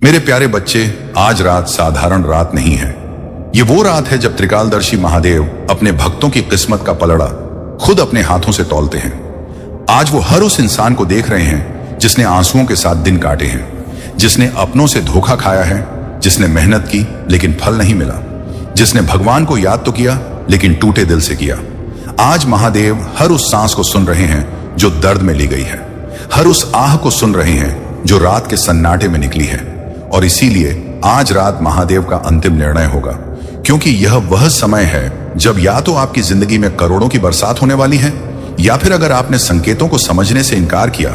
मेरे प्यारे बच्चे, आज रात साधारण रात नहीं है। ये वो रात है जब त्रिकालदर्शी महादेव अपने भक्तों की किस्मत का पलड़ा खुद अपने हाथों से तौलते हैं। आज वो हर उस इंसान को देख रहे हैं जिसने आंसुओं के साथ दिन काटे हैं, जिसने अपनों से धोखा खाया है, जिसने मेहनत की लेकिन फल नहीं मिला, जिसने भगवान को याद तो किया लेकिन टूटे दिल से किया। आज महादेव हर उस सांस को सुन रहे हैं जो दर्द में ली गई है, हर उस आह को सुन रहे हैं जो रात के सन्नाटे में निकली है। और इसीलिए आज रात महादेव का अंतिम निर्णय होगा, क्योंकि यह वह समय है जब या तो आपकी जिंदगी में करोड़ों की बरसात होने वाली है, या फिर अगर आपने संकेतों को समझने से इनकार किया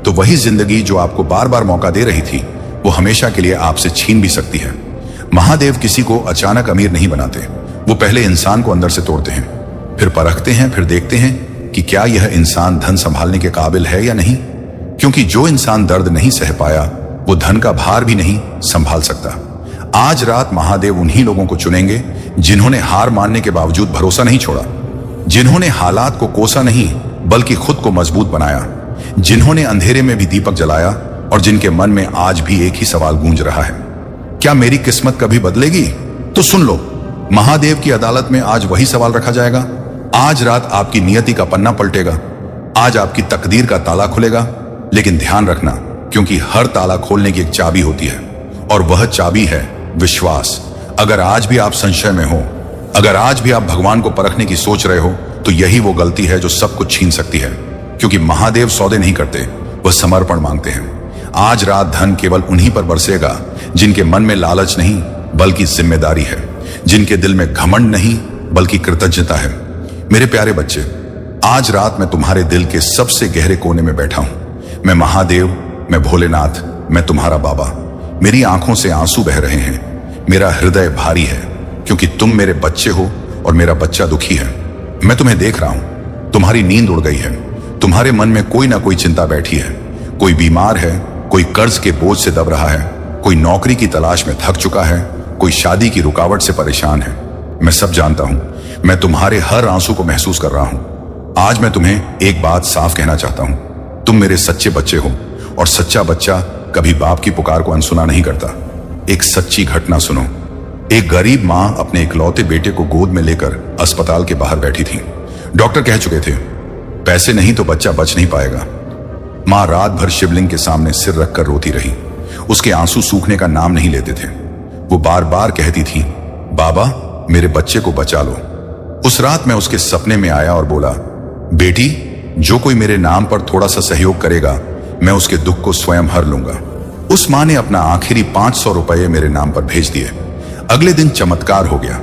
तो वही जिंदगी जो आपको बार बार मौका दे रही थी वो हमेशा के लिए आपसे छीन भी सकती है। महादेव किसी को अचानक अमीर नहीं बनाते, वो पहले इंसान को अंदर से तोड़ते हैं, फिर परखते हैं, फिर देखते हैं कि क्या यह इंसान धन संभालने के काबिल है या नहीं। क्योंकि जो इंसान दर्द नहीं सह पाया वो धन का भार भी नहीं संभाल सकता। आज रात महादेव उन्हीं लोगों को चुनेंगे जिन्होंने हार मानने के बावजूद भरोसा नहीं छोड़ा, जिन्होंने हालात को कोसा नहीं बल्कि खुद को मजबूत बनाया, जिन्होंने अंधेरे में भी दीपक जलाया और जिनके मन में आज भी एक ही सवाल गूंज रहा है, क्या मेरी किस्मत कभी बदलेगी? तो सुन लो, महादेव की अदालत में आज वही सवाल रखा जाएगा। आज रात आपकी नियति का पन्ना पलटेगा, आज आपकी तकदीर का ताला खुलेगा। लेकिन ध्यान रखना, क्योंकि हर ताला खोलने की एक चाबी होती है और वह चाबी है विश्वास। अगर आज भी आप संशय में हो, अगर आज भी आप भगवान को परखने की सोच रहे हो, तो यही वो गलती है जो सब कुछ छीन सकती है। क्योंकि महादेव सौदे नहीं करते, वह समर्पण मांगते हैं। आज रात धन केवल उन्हीं पर बरसेगा जिनके मन में लालच नहीं बल्कि जिम्मेदारी है, जिनके दिल में घमंड नहीं बल्कि कृतज्ञता है। मेरे प्यारे बच्चे, आज रात मैं तुम्हारे दिल के सबसे गहरे कोने में बैठा हूं। मैं महादेव, मैं भोलेनाथ, मैं तुम्हारा बाबा। मेरी आंखों से आंसू बह रहे हैं, मेरा हृदय भारी है, क्योंकि तुम मेरे बच्चे हो और मेरा बच्चा दुखी है। मैं तुम्हें देख रहा हूं, तुम्हारी नींद उड़ गई है, तुम्हारे मन में कोई ना कोई चिंता बैठी है। कोई बीमार है, कोई कर्ज के बोझ से दब रहा है, कोई नौकरी की तलाश में थक चुका है, कोई शादी की रुकावट से परेशान है। मैं सब जानता हूं, मैं तुम्हारे हर आंसू को महसूस कर रहा हूं। आज मैं तुम्हें एक बात साफ कहना चाहता हूं, तुम मेरे सच्चे बच्चे हो और सच्चा बच्चा कभी बाप की पुकार को अनसुना नहीं करता। एक सच्ची घटना सुनो। एक गरीब मां अपने इकलौते बेटे को गोद में लेकर अस्पताल के बाहर बैठी थी। डॉक्टर कह चुके थे पैसे नहीं तो बच्चा बच नहीं पाएगा। मां रात भर शिवलिंग के सामने सिर रखकर रोती रही। उसके आंसू सूखने का नाम नहीं लेते थे। वो बार बार कहती थी, बाबा मेरे बच्चे को बचा लो। उस रात मैं उसके सपने में आया और बोला, बेटी जो कोई मेरे नाम पर थोड़ा सा सहयोग करेगा मैं उसके दुख को स्वयं हर लूंगा। उस मां ने अपना आखिरी 500 रुपए मेरे नाम पर भेज दिए। अगले दिन चमत्कार हो गया,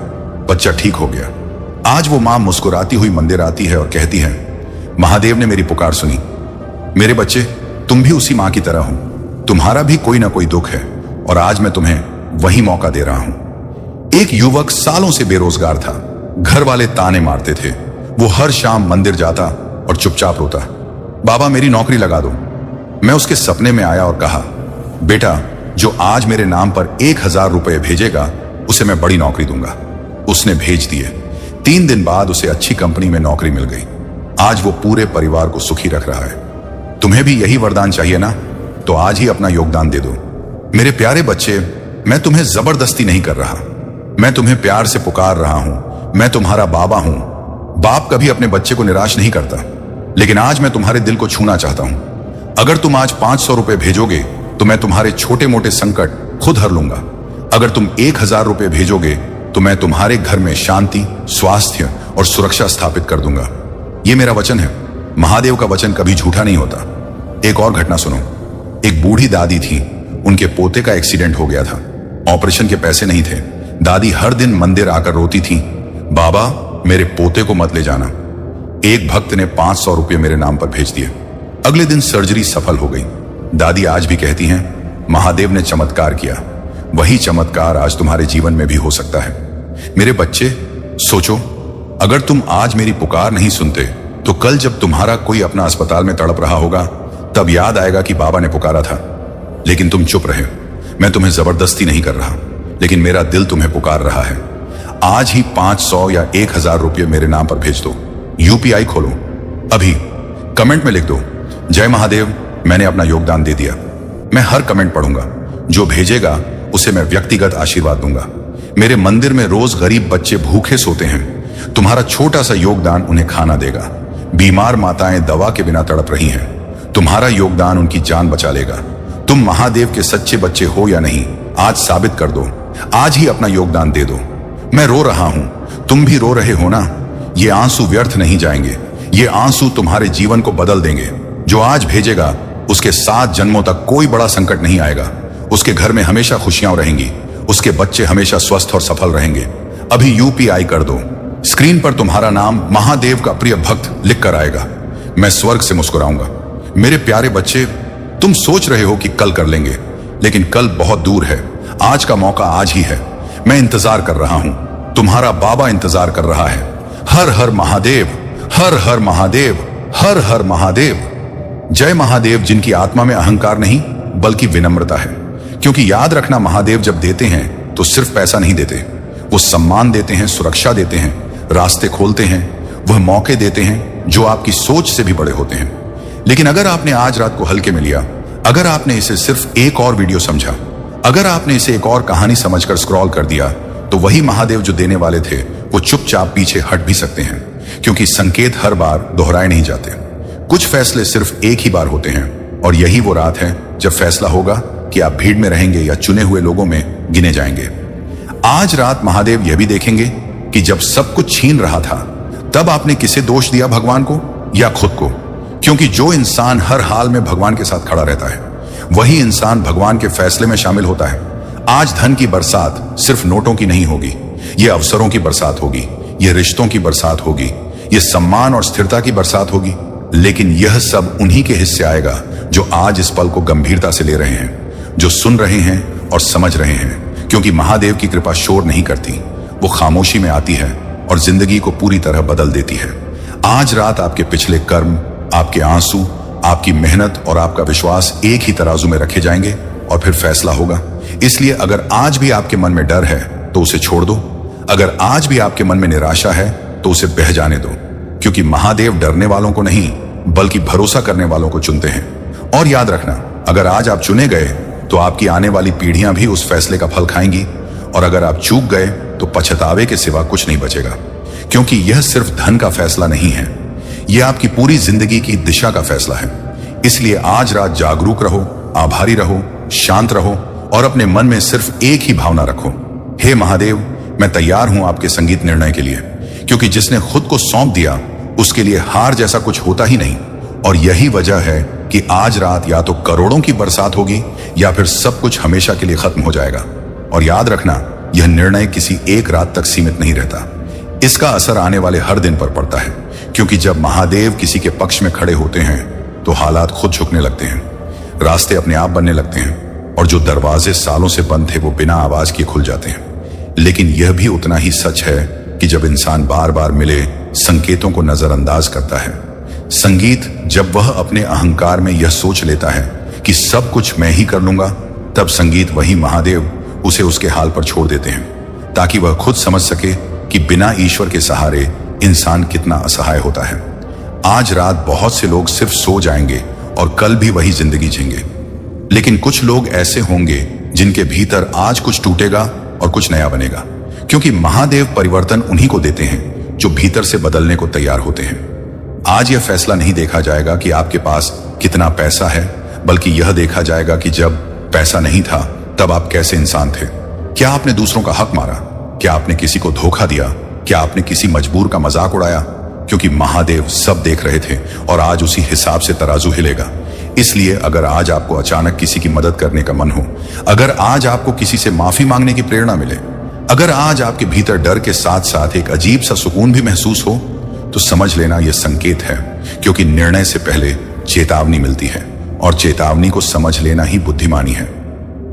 बच्चा ठीक हो गया। आज वो मां मुस्कुराती हुई मंदिर आती है और कहती है, महादेव ने मेरी पुकार सुनी। मेरे बच्चे, तुम भी उसी मां की तरह हो, तुम्हारा भी कोई ना कोई दुख है और आज मैं तुम्हें वही मौका दे रहा हूं। एक युवक सालों से बेरोजगार था, घर वाले ताने मारते थे। वो हर शाम मंदिर जाता और चुपचाप रोता, बाबा मेरी नौकरी लगा दो। मैं उसके सपने में आया और कहा, बेटा जो आज मेरे नाम पर 1000 रुपए भेजेगा उसे मैं बड़ी नौकरी दूंगा। उसने भेज दिए। 3 दिन बाद उसे अच्छी कंपनी में नौकरी मिल गई। आज वो पूरे परिवार को सुखी रख रहा है। तुम्हें भी यही वरदान चाहिए ना? तो आज ही अपना योगदान दे दो। मेरे प्यारे बच्चे, मैं तुम्हें जबरदस्ती नहीं कर रहा, मैं तुम्हें प्यार से पुकार रहा हूं। मैं तुम्हारा बाबा हूं। बाप कभी अपने बच्चे को निराश नहीं करता। लेकिन आज मैं तुम्हारे दिल को छूना चाहता हूं। अगर तुम आज 500 रुपए भेजोगे तो मैं तुम्हारे छोटे मोटे संकट खुद हर लूंगा। अगर तुम 1000 रुपए भेजोगे तो मैं तुम्हारे घर में शांति, स्वास्थ्य और सुरक्षा स्थापित कर दूंगा। यह मेरा वचन है। महादेव का वचन कभी झूठा नहीं होता। एक और घटना सुनो। एक बूढ़ी दादी थी, उनके पोते का एक्सीडेंट हो गया था। ऑपरेशन के पैसे नहीं थे। दादी हर दिन मंदिर आकर रोती थी, बाबा मेरे पोते को मत ले जाना। एक भक्त ने 500 रुपये मेरे नाम पर भेज दिए। अगले दिन सर्जरी सफल हो गई। दादी आज भी कहती हैं, महादेव ने चमत्कार किया। वही चमत्कार आज तुम्हारे जीवन में भी हो सकता है। मेरे बच्चे सोचो, अगर तुम आज मेरी पुकार नहीं सुनते तो कल जब तुम्हारा कोई अपना अस्पताल में तड़प रहा होगा तब याद आएगा कि बाबा ने पुकारा था। लेकिन तुम चुप रहे। मैं तुम्हें जबरदस्ती नहीं कर रहा, लेकिन मेरा दिल तुम्हें पुकार रहा है। आज ही 500 या 1000 रुपये मेरे नाम पर भेज दो। यूपीआई खोलो, अभी कमेंट में लिख दो, जय महादेव, मैंने अपना योगदान दे दिया। मैं हर कमेंट पढ़ूंगा। जो भेजेगा उसे मैं व्यक्तिगत आशीर्वाद दूंगा। मेरे मंदिर में रोज गरीब बच्चे भूखे सोते हैं, तुम्हारा छोटा सा योगदान उन्हें खाना देगा। बीमार माताएं दवा के बिना तड़प रही हैं, तुम्हारा योगदान उनकी जान बचा लेगा। तुम महादेव के सच्चे बच्चे हो या नहीं, आज साबित कर दो। आज ही अपना योगदान दे दो। मैं रो रहा हूं, तुम भी रो रहे हो ना। ये आंसू व्यर्थ नहीं जाएंगे, ये आंसू तुम्हारे जीवन को बदल देंगे। जो आज भेजेगा उसके 7 जन्मों तक कोई बड़ा संकट नहीं आएगा। उसके घर में हमेशा खुशियां रहेंगी, उसके बच्चे हमेशा स्वस्थ और सफल रहेंगे। अभी यूपीआई कर दो, स्क्रीन पर तुम्हारा नाम महादेव का प्रिय भक्त लिख कर आएगा। मैं स्वर्ग से मुस्कुराऊंगा। मेरे प्यारे बच्चे, तुम सोच रहे हो कि कल कर लेंगे, लेकिन कल बहुत दूर है। आज का मौका आज ही है। मैं इंतजार कर रहा हूं, तुम्हारा बाबा इंतजार कर रहा है। हर हर महादेव, हर हर महादेव, हर हर महादेव। जय महादेव, जिनकी आत्मा में अहंकार नहीं बल्कि विनम्रता है। क्योंकि याद रखना, महादेव जब देते हैं तो सिर्फ पैसा नहीं देते, वो सम्मान देते हैं, सुरक्षा देते हैं, रास्ते खोलते हैं, वह मौके देते हैं जो आपकी सोच से भी बड़े होते हैं। लेकिन अगर आपने आज रात को हल्के में लिया, अगर आपने इसे सिर्फ एक और वीडियो समझा, अगर आपने इसे एक और कहानी समझकर स्क्रॉल कर दिया, तो वही महादेव जो देने वाले थे वो चुपचाप पीछे हट भी सकते हैं। क्योंकि संकेत हर बार दोहराए नहीं जाते, कुछ फैसले सिर्फ एक ही बार होते हैं। और यही वो रात है जब फैसला होगा कि आप भीड़ में रहेंगे या चुने हुए लोगों में गिने जाएंगे। आज रात महादेव यह भी देखेंगे कि जब सब कुछ छीन रहा था, तब आपने किसे दोष दिया, भगवान को या खुद को? क्योंकि जो इंसान हर हाल में भगवान के साथ खड़ा रहता है, वही इंसान भगवान के फैसले में शामिल होता है। आज धन की बरसात सिर्फ नोटों की नहीं होगी, ये अवसरों की बरसात होगी, ये रिश्तों की बरसात होगी, ये सम्मान और स्थिरता की बरसात होगी। लेकिन यह सब उन्हीं के हिस्से आएगा जो आज इस पल को गंभीरता से ले रहे हैं, जो सुन रहे हैं और समझ रहे हैं। क्योंकि महादेव की कृपा शोर नहीं करती, वो खामोशी में आती है और जिंदगी को पूरी तरह बदल देती है। आज रात आपके पिछले कर्म, आपके आंसू, आपकी मेहनत और आपका विश्वास एक ही तराजू में रखे जाएंगे और फिर फैसला होगा। इसलिए अगर आज भी आपके मन में डर है तो उसे छोड़ दो। अगर आज भी आपके मन में निराशा है तो उसे बह जाने दो। क्योंकि महादेव डरने वालों को नहीं बल्कि भरोसा करने वालों को चुनते हैं। और याद रखना, अगर आज आप चुने गए तो आपकी आने वाली पीढ़ियां भी उस फैसले का फल खाएंगी। और अगर आप चूक गए तो पछतावे के सिवा कुछ नहीं बचेगा। क्योंकि यह सिर्फ धन का फैसला नहीं है, यह आपकी पूरी जिंदगी की दिशा का फैसला है। इसलिए आज रात जागरूक रहो, आभारी रहो, शांत रहो और अपने मन में सिर्फ एक ही भावना रखो, हे महादेव, मैं तैयार हूं आपके संगीत निर्णय के लिए। क्योंकि जिसने खुद को सौंप दिया उसके लिए हार जैसा कुछ होता ही नहीं। और यही वजह है कि आज रात या तो करोड़ों की बरसात होगी या फिर सब कुछ हमेशा के लिए खत्म हो जाएगा। और याद रखना, यह निर्णय किसी एक रात तक सीमित नहीं रहता, इसका असर आने वाले हर दिन पर पड़ता है। क्योंकि जब महादेव किसी के पक्ष में खड़े होते हैं तो हालात खुद झुकने लगते हैं, रास्ते अपने आप बनने लगते हैं और जो दरवाजे सालों से बंद थे वो बिना आवाज किए खुल जाते हैं। लेकिन यह भी उतना ही सच है कि जब इंसान बार बार मिले संकेतों को नजरअंदाज करता है, संगीत जब वह अपने अहंकार में यह सोच लेता है कि सब कुछ मैं ही कर लूंगा, तब संगीत वही महादेव उसे उसके हाल पर छोड़ देते हैं, ताकि वह खुद समझ सके कि बिना ईश्वर के सहारे इंसान कितना असहाय होता है। आज रात बहुत से लोग सिर्फ सो जाएंगे और कल भी वही जिंदगी जींगे। लेकिन कुछ लोग ऐसे होंगे जिनके भीतर आज कुछ टूटेगा और कुछ नया बनेगा। क्योंकि महादेव परिवर्तन उन्हीं को देते हैं जो भीतर से बदलने को तैयार होते हैं। आज यह फैसला नहीं देखा जाएगा कि आपके पास कितना पैसा है, बल्कि यह देखा जाएगा कि जब पैसा नहीं था तब आप कैसे इंसान थे। क्या आपने दूसरों का हक मारा? क्या आपने किसी को धोखा दिया? क्या आपने किसी मजबूर का मजाक उड़ाया? क्योंकि महादेव सब देख रहे थे और आज उसी हिसाब से तराजू हिलेगा। इसलिए अगर आज आपको अचानक किसी की मदद करने का मन हो, अगर आज आपको किसी से माफी मांगने की प्रेरणा मिले, अगर आज आपके भीतर डर के साथ साथ एक अजीब सा सुकून भी महसूस हो, तो समझ लेना यह संकेत है। क्योंकि निर्णय से पहले चेतावनी मिलती है और चेतावनी को समझ लेना ही बुद्धिमानी है।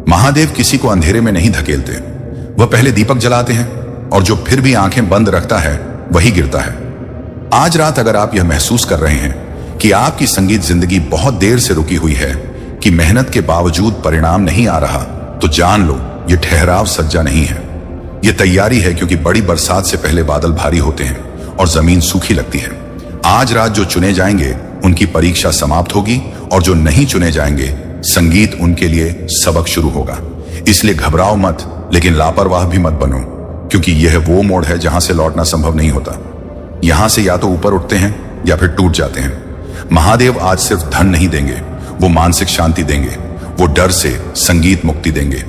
महादेव किसी को अंधेरे में नहीं धकेलते, वह पहले दीपक जलाते हैं और जो फिर भी आंखें बंद रखता है वही गिरता है। आज रात अगर आप यह महसूस कर रहे हैं कि आपकी संगीत जिंदगी बहुत देर से रुकी हुई है, कि मेहनत के बावजूद परिणाम नहीं आ रहा, तो जान लो यह ठहराव सज्जा नहीं है, यह तैयारी है। क्योंकि बड़ी बरसात से पहले बादल भारी होते हैं और जमीन सूखी लगती है। आज रात जो चुने जाएंगे उनकी परीक्षा समाप्त होगी और जो नहीं चुने जाएंगे संगीत उनके लिए सबक शुरू होगा। इसलिए घबराओ मत, लेकिन लापरवाह भी मत बनो, क्योंकि यह वो मोड़ है जहां से लौटना संभव नहीं होता। यहां से या तो ऊपर उठते हैं या फिर टूट जाते हैं। महादेव आज सिर्फ धन नहीं देंगे, वो मानसिक शांति देंगे, वो डर से संगीत मुक्ति देंगे,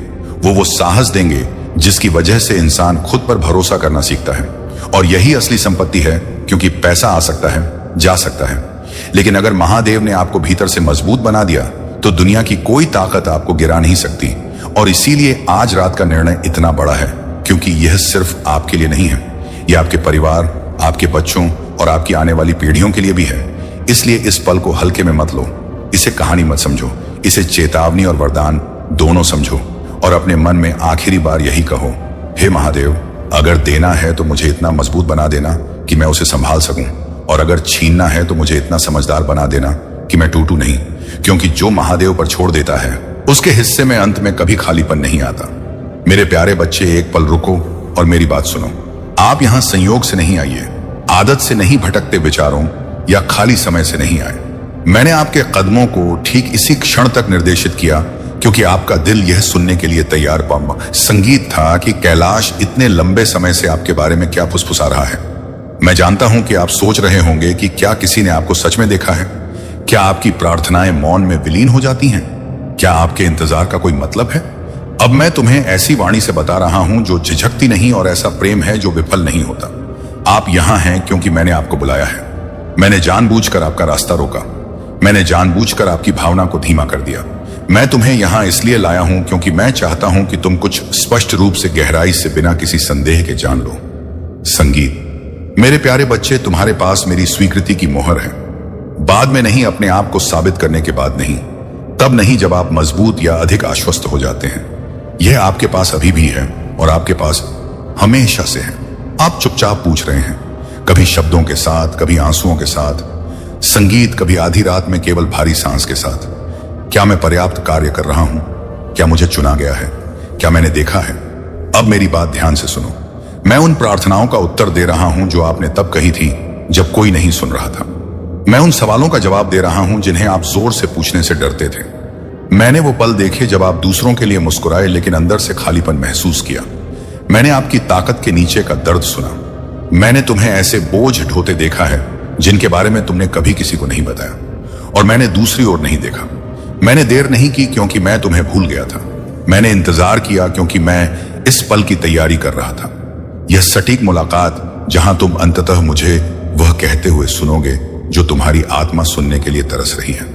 वो साहस देंगे जिसकी वजह से इंसान खुद पर भरोसा करना सीखता है। और यही असली संपत्ति है, क्योंकि पैसा आ सकता है, जा सकता है, लेकिन अगर महादेव ने आपको भीतर से मजबूत बना दिया तो दुनिया की कोई ताकत आपको गिरा नहीं सकती। और इसीलिए आज रात का निर्णय इतना बड़ा है, क्योंकि यह सिर्फ आपके लिए नहीं है, यह आपके परिवार, आपके बच्चों और आपकी आने वाली पीढ़ियों के लिए भी है। इसलिए इस पल को हल्के में मत लो, इसे कहानी मत समझो, इसे चेतावनी और वरदान दोनों समझो और अपने मन में आखिरी बार यही कहो, हे महादेव, अगर देना है तो मुझे इतना मजबूत बना देना कि मैं उसे संभाल सकूं, और अगर छीनना है तो मुझे इतना समझदार बना देना कि मैं टूटूं नहीं, क्योंकि जो महादेव पर छोड़ देता है उसके हिस्से में अंत में कभी खालीपन नहीं आता। मेरे प्यारे बच्चे, एक पल रुको और मेरी बात सुनो। आप यहां संयोग से नहीं आइए, आदत से नहीं, भटकते विचारों या खाली समय से नहीं आए। मैंने आपके कदमों को ठीक इसी क्षण तक निर्देशित किया क्योंकि आपका दिल यह सुनने के लिए तैयार संगीत था कि कैलाश इतने लंबे समय से आपके बारे में क्या फुसफुसा रहा है। मैं जानता हूं कि आप सोच रहे होंगे कि क्या किसी ने आपको सच में देखा है? क्या आपकी प्रार्थनाएं मौन में विलीन हो जाती हैं? क्या आपके इंतजार का कोई मतलब है? अब मैं तुम्हें ऐसी वाणी से बता रहा हूं जो झिझकती नहीं, और ऐसा प्रेम है जो विफल नहीं होता। आप यहां हैं क्योंकि मैंने आपको बुलाया है। मैंने जानबूझकर आपका रास्ता रोका, मैंने जानबूझकर आपकी भावना को धीमा कर दिया। मैं तुम्हें यहां इसलिए लाया हूं क्योंकि मैं चाहता हूं कि तुम कुछ स्पष्ट रूप से, गहराई से, बिना किसी संदेह के जान लो। संगीत, मेरे प्यारे बच्चे, तुम्हारे पास मेरी स्वीकृति की मोहर है। बाद में नहीं, अपने आप को साबित करने के बाद नहीं, तब नहीं जब आप मजबूत या अधिक आश्वस्त हो जाते हैं। यह आपके पास अभी भी है और आपके पास हमेशा से है। आप चुपचाप पूछ रहे हैं, कभी शब्दों के साथ, कभी आंसुओं के साथ। संगीत, कभी आधी रात में केवल भारी सांस के साथ। क्या मैं पर्याप्त कार्य कर रहा हूं? क्या मुझे चुना गया है? क्या मैंने देखा है? अब मेरी बात ध्यान से सुनो। मैं उन प्रार्थनाओं का उत्तर दे रहा हूं जो आपने तब कही थी जब कोई नहीं सुन रहा था। मैं उन सवालों का जवाब दे रहा हूं जिन्हें आप जोर से पूछने से डरते थे। मैंने वो पल देखे जब आप दूसरों के लिए मुस्कुराए लेकिन अंदर से खालीपन महसूस किया। मैंने आपकी ताकत के नीचे का दर्द सुना। मैंने तुम्हें ऐसे बोझ ढोते देखा है जिनके बारे में तुमने कभी किसी को नहीं बताया। और मैंने दूसरी ओर नहीं देखा। मैंने देर नहीं की क्योंकि मैं तुम्हें भूल गया था। मैंने इंतजार किया क्योंकि मैं इस पल की तैयारी कर रहा था। यह सटीक मुलाकात जहां तुम अंततः मुझे वह कहते हुए सुनोगे जो तुम्हारी आत्मा सुनने के लिए तरस रही है।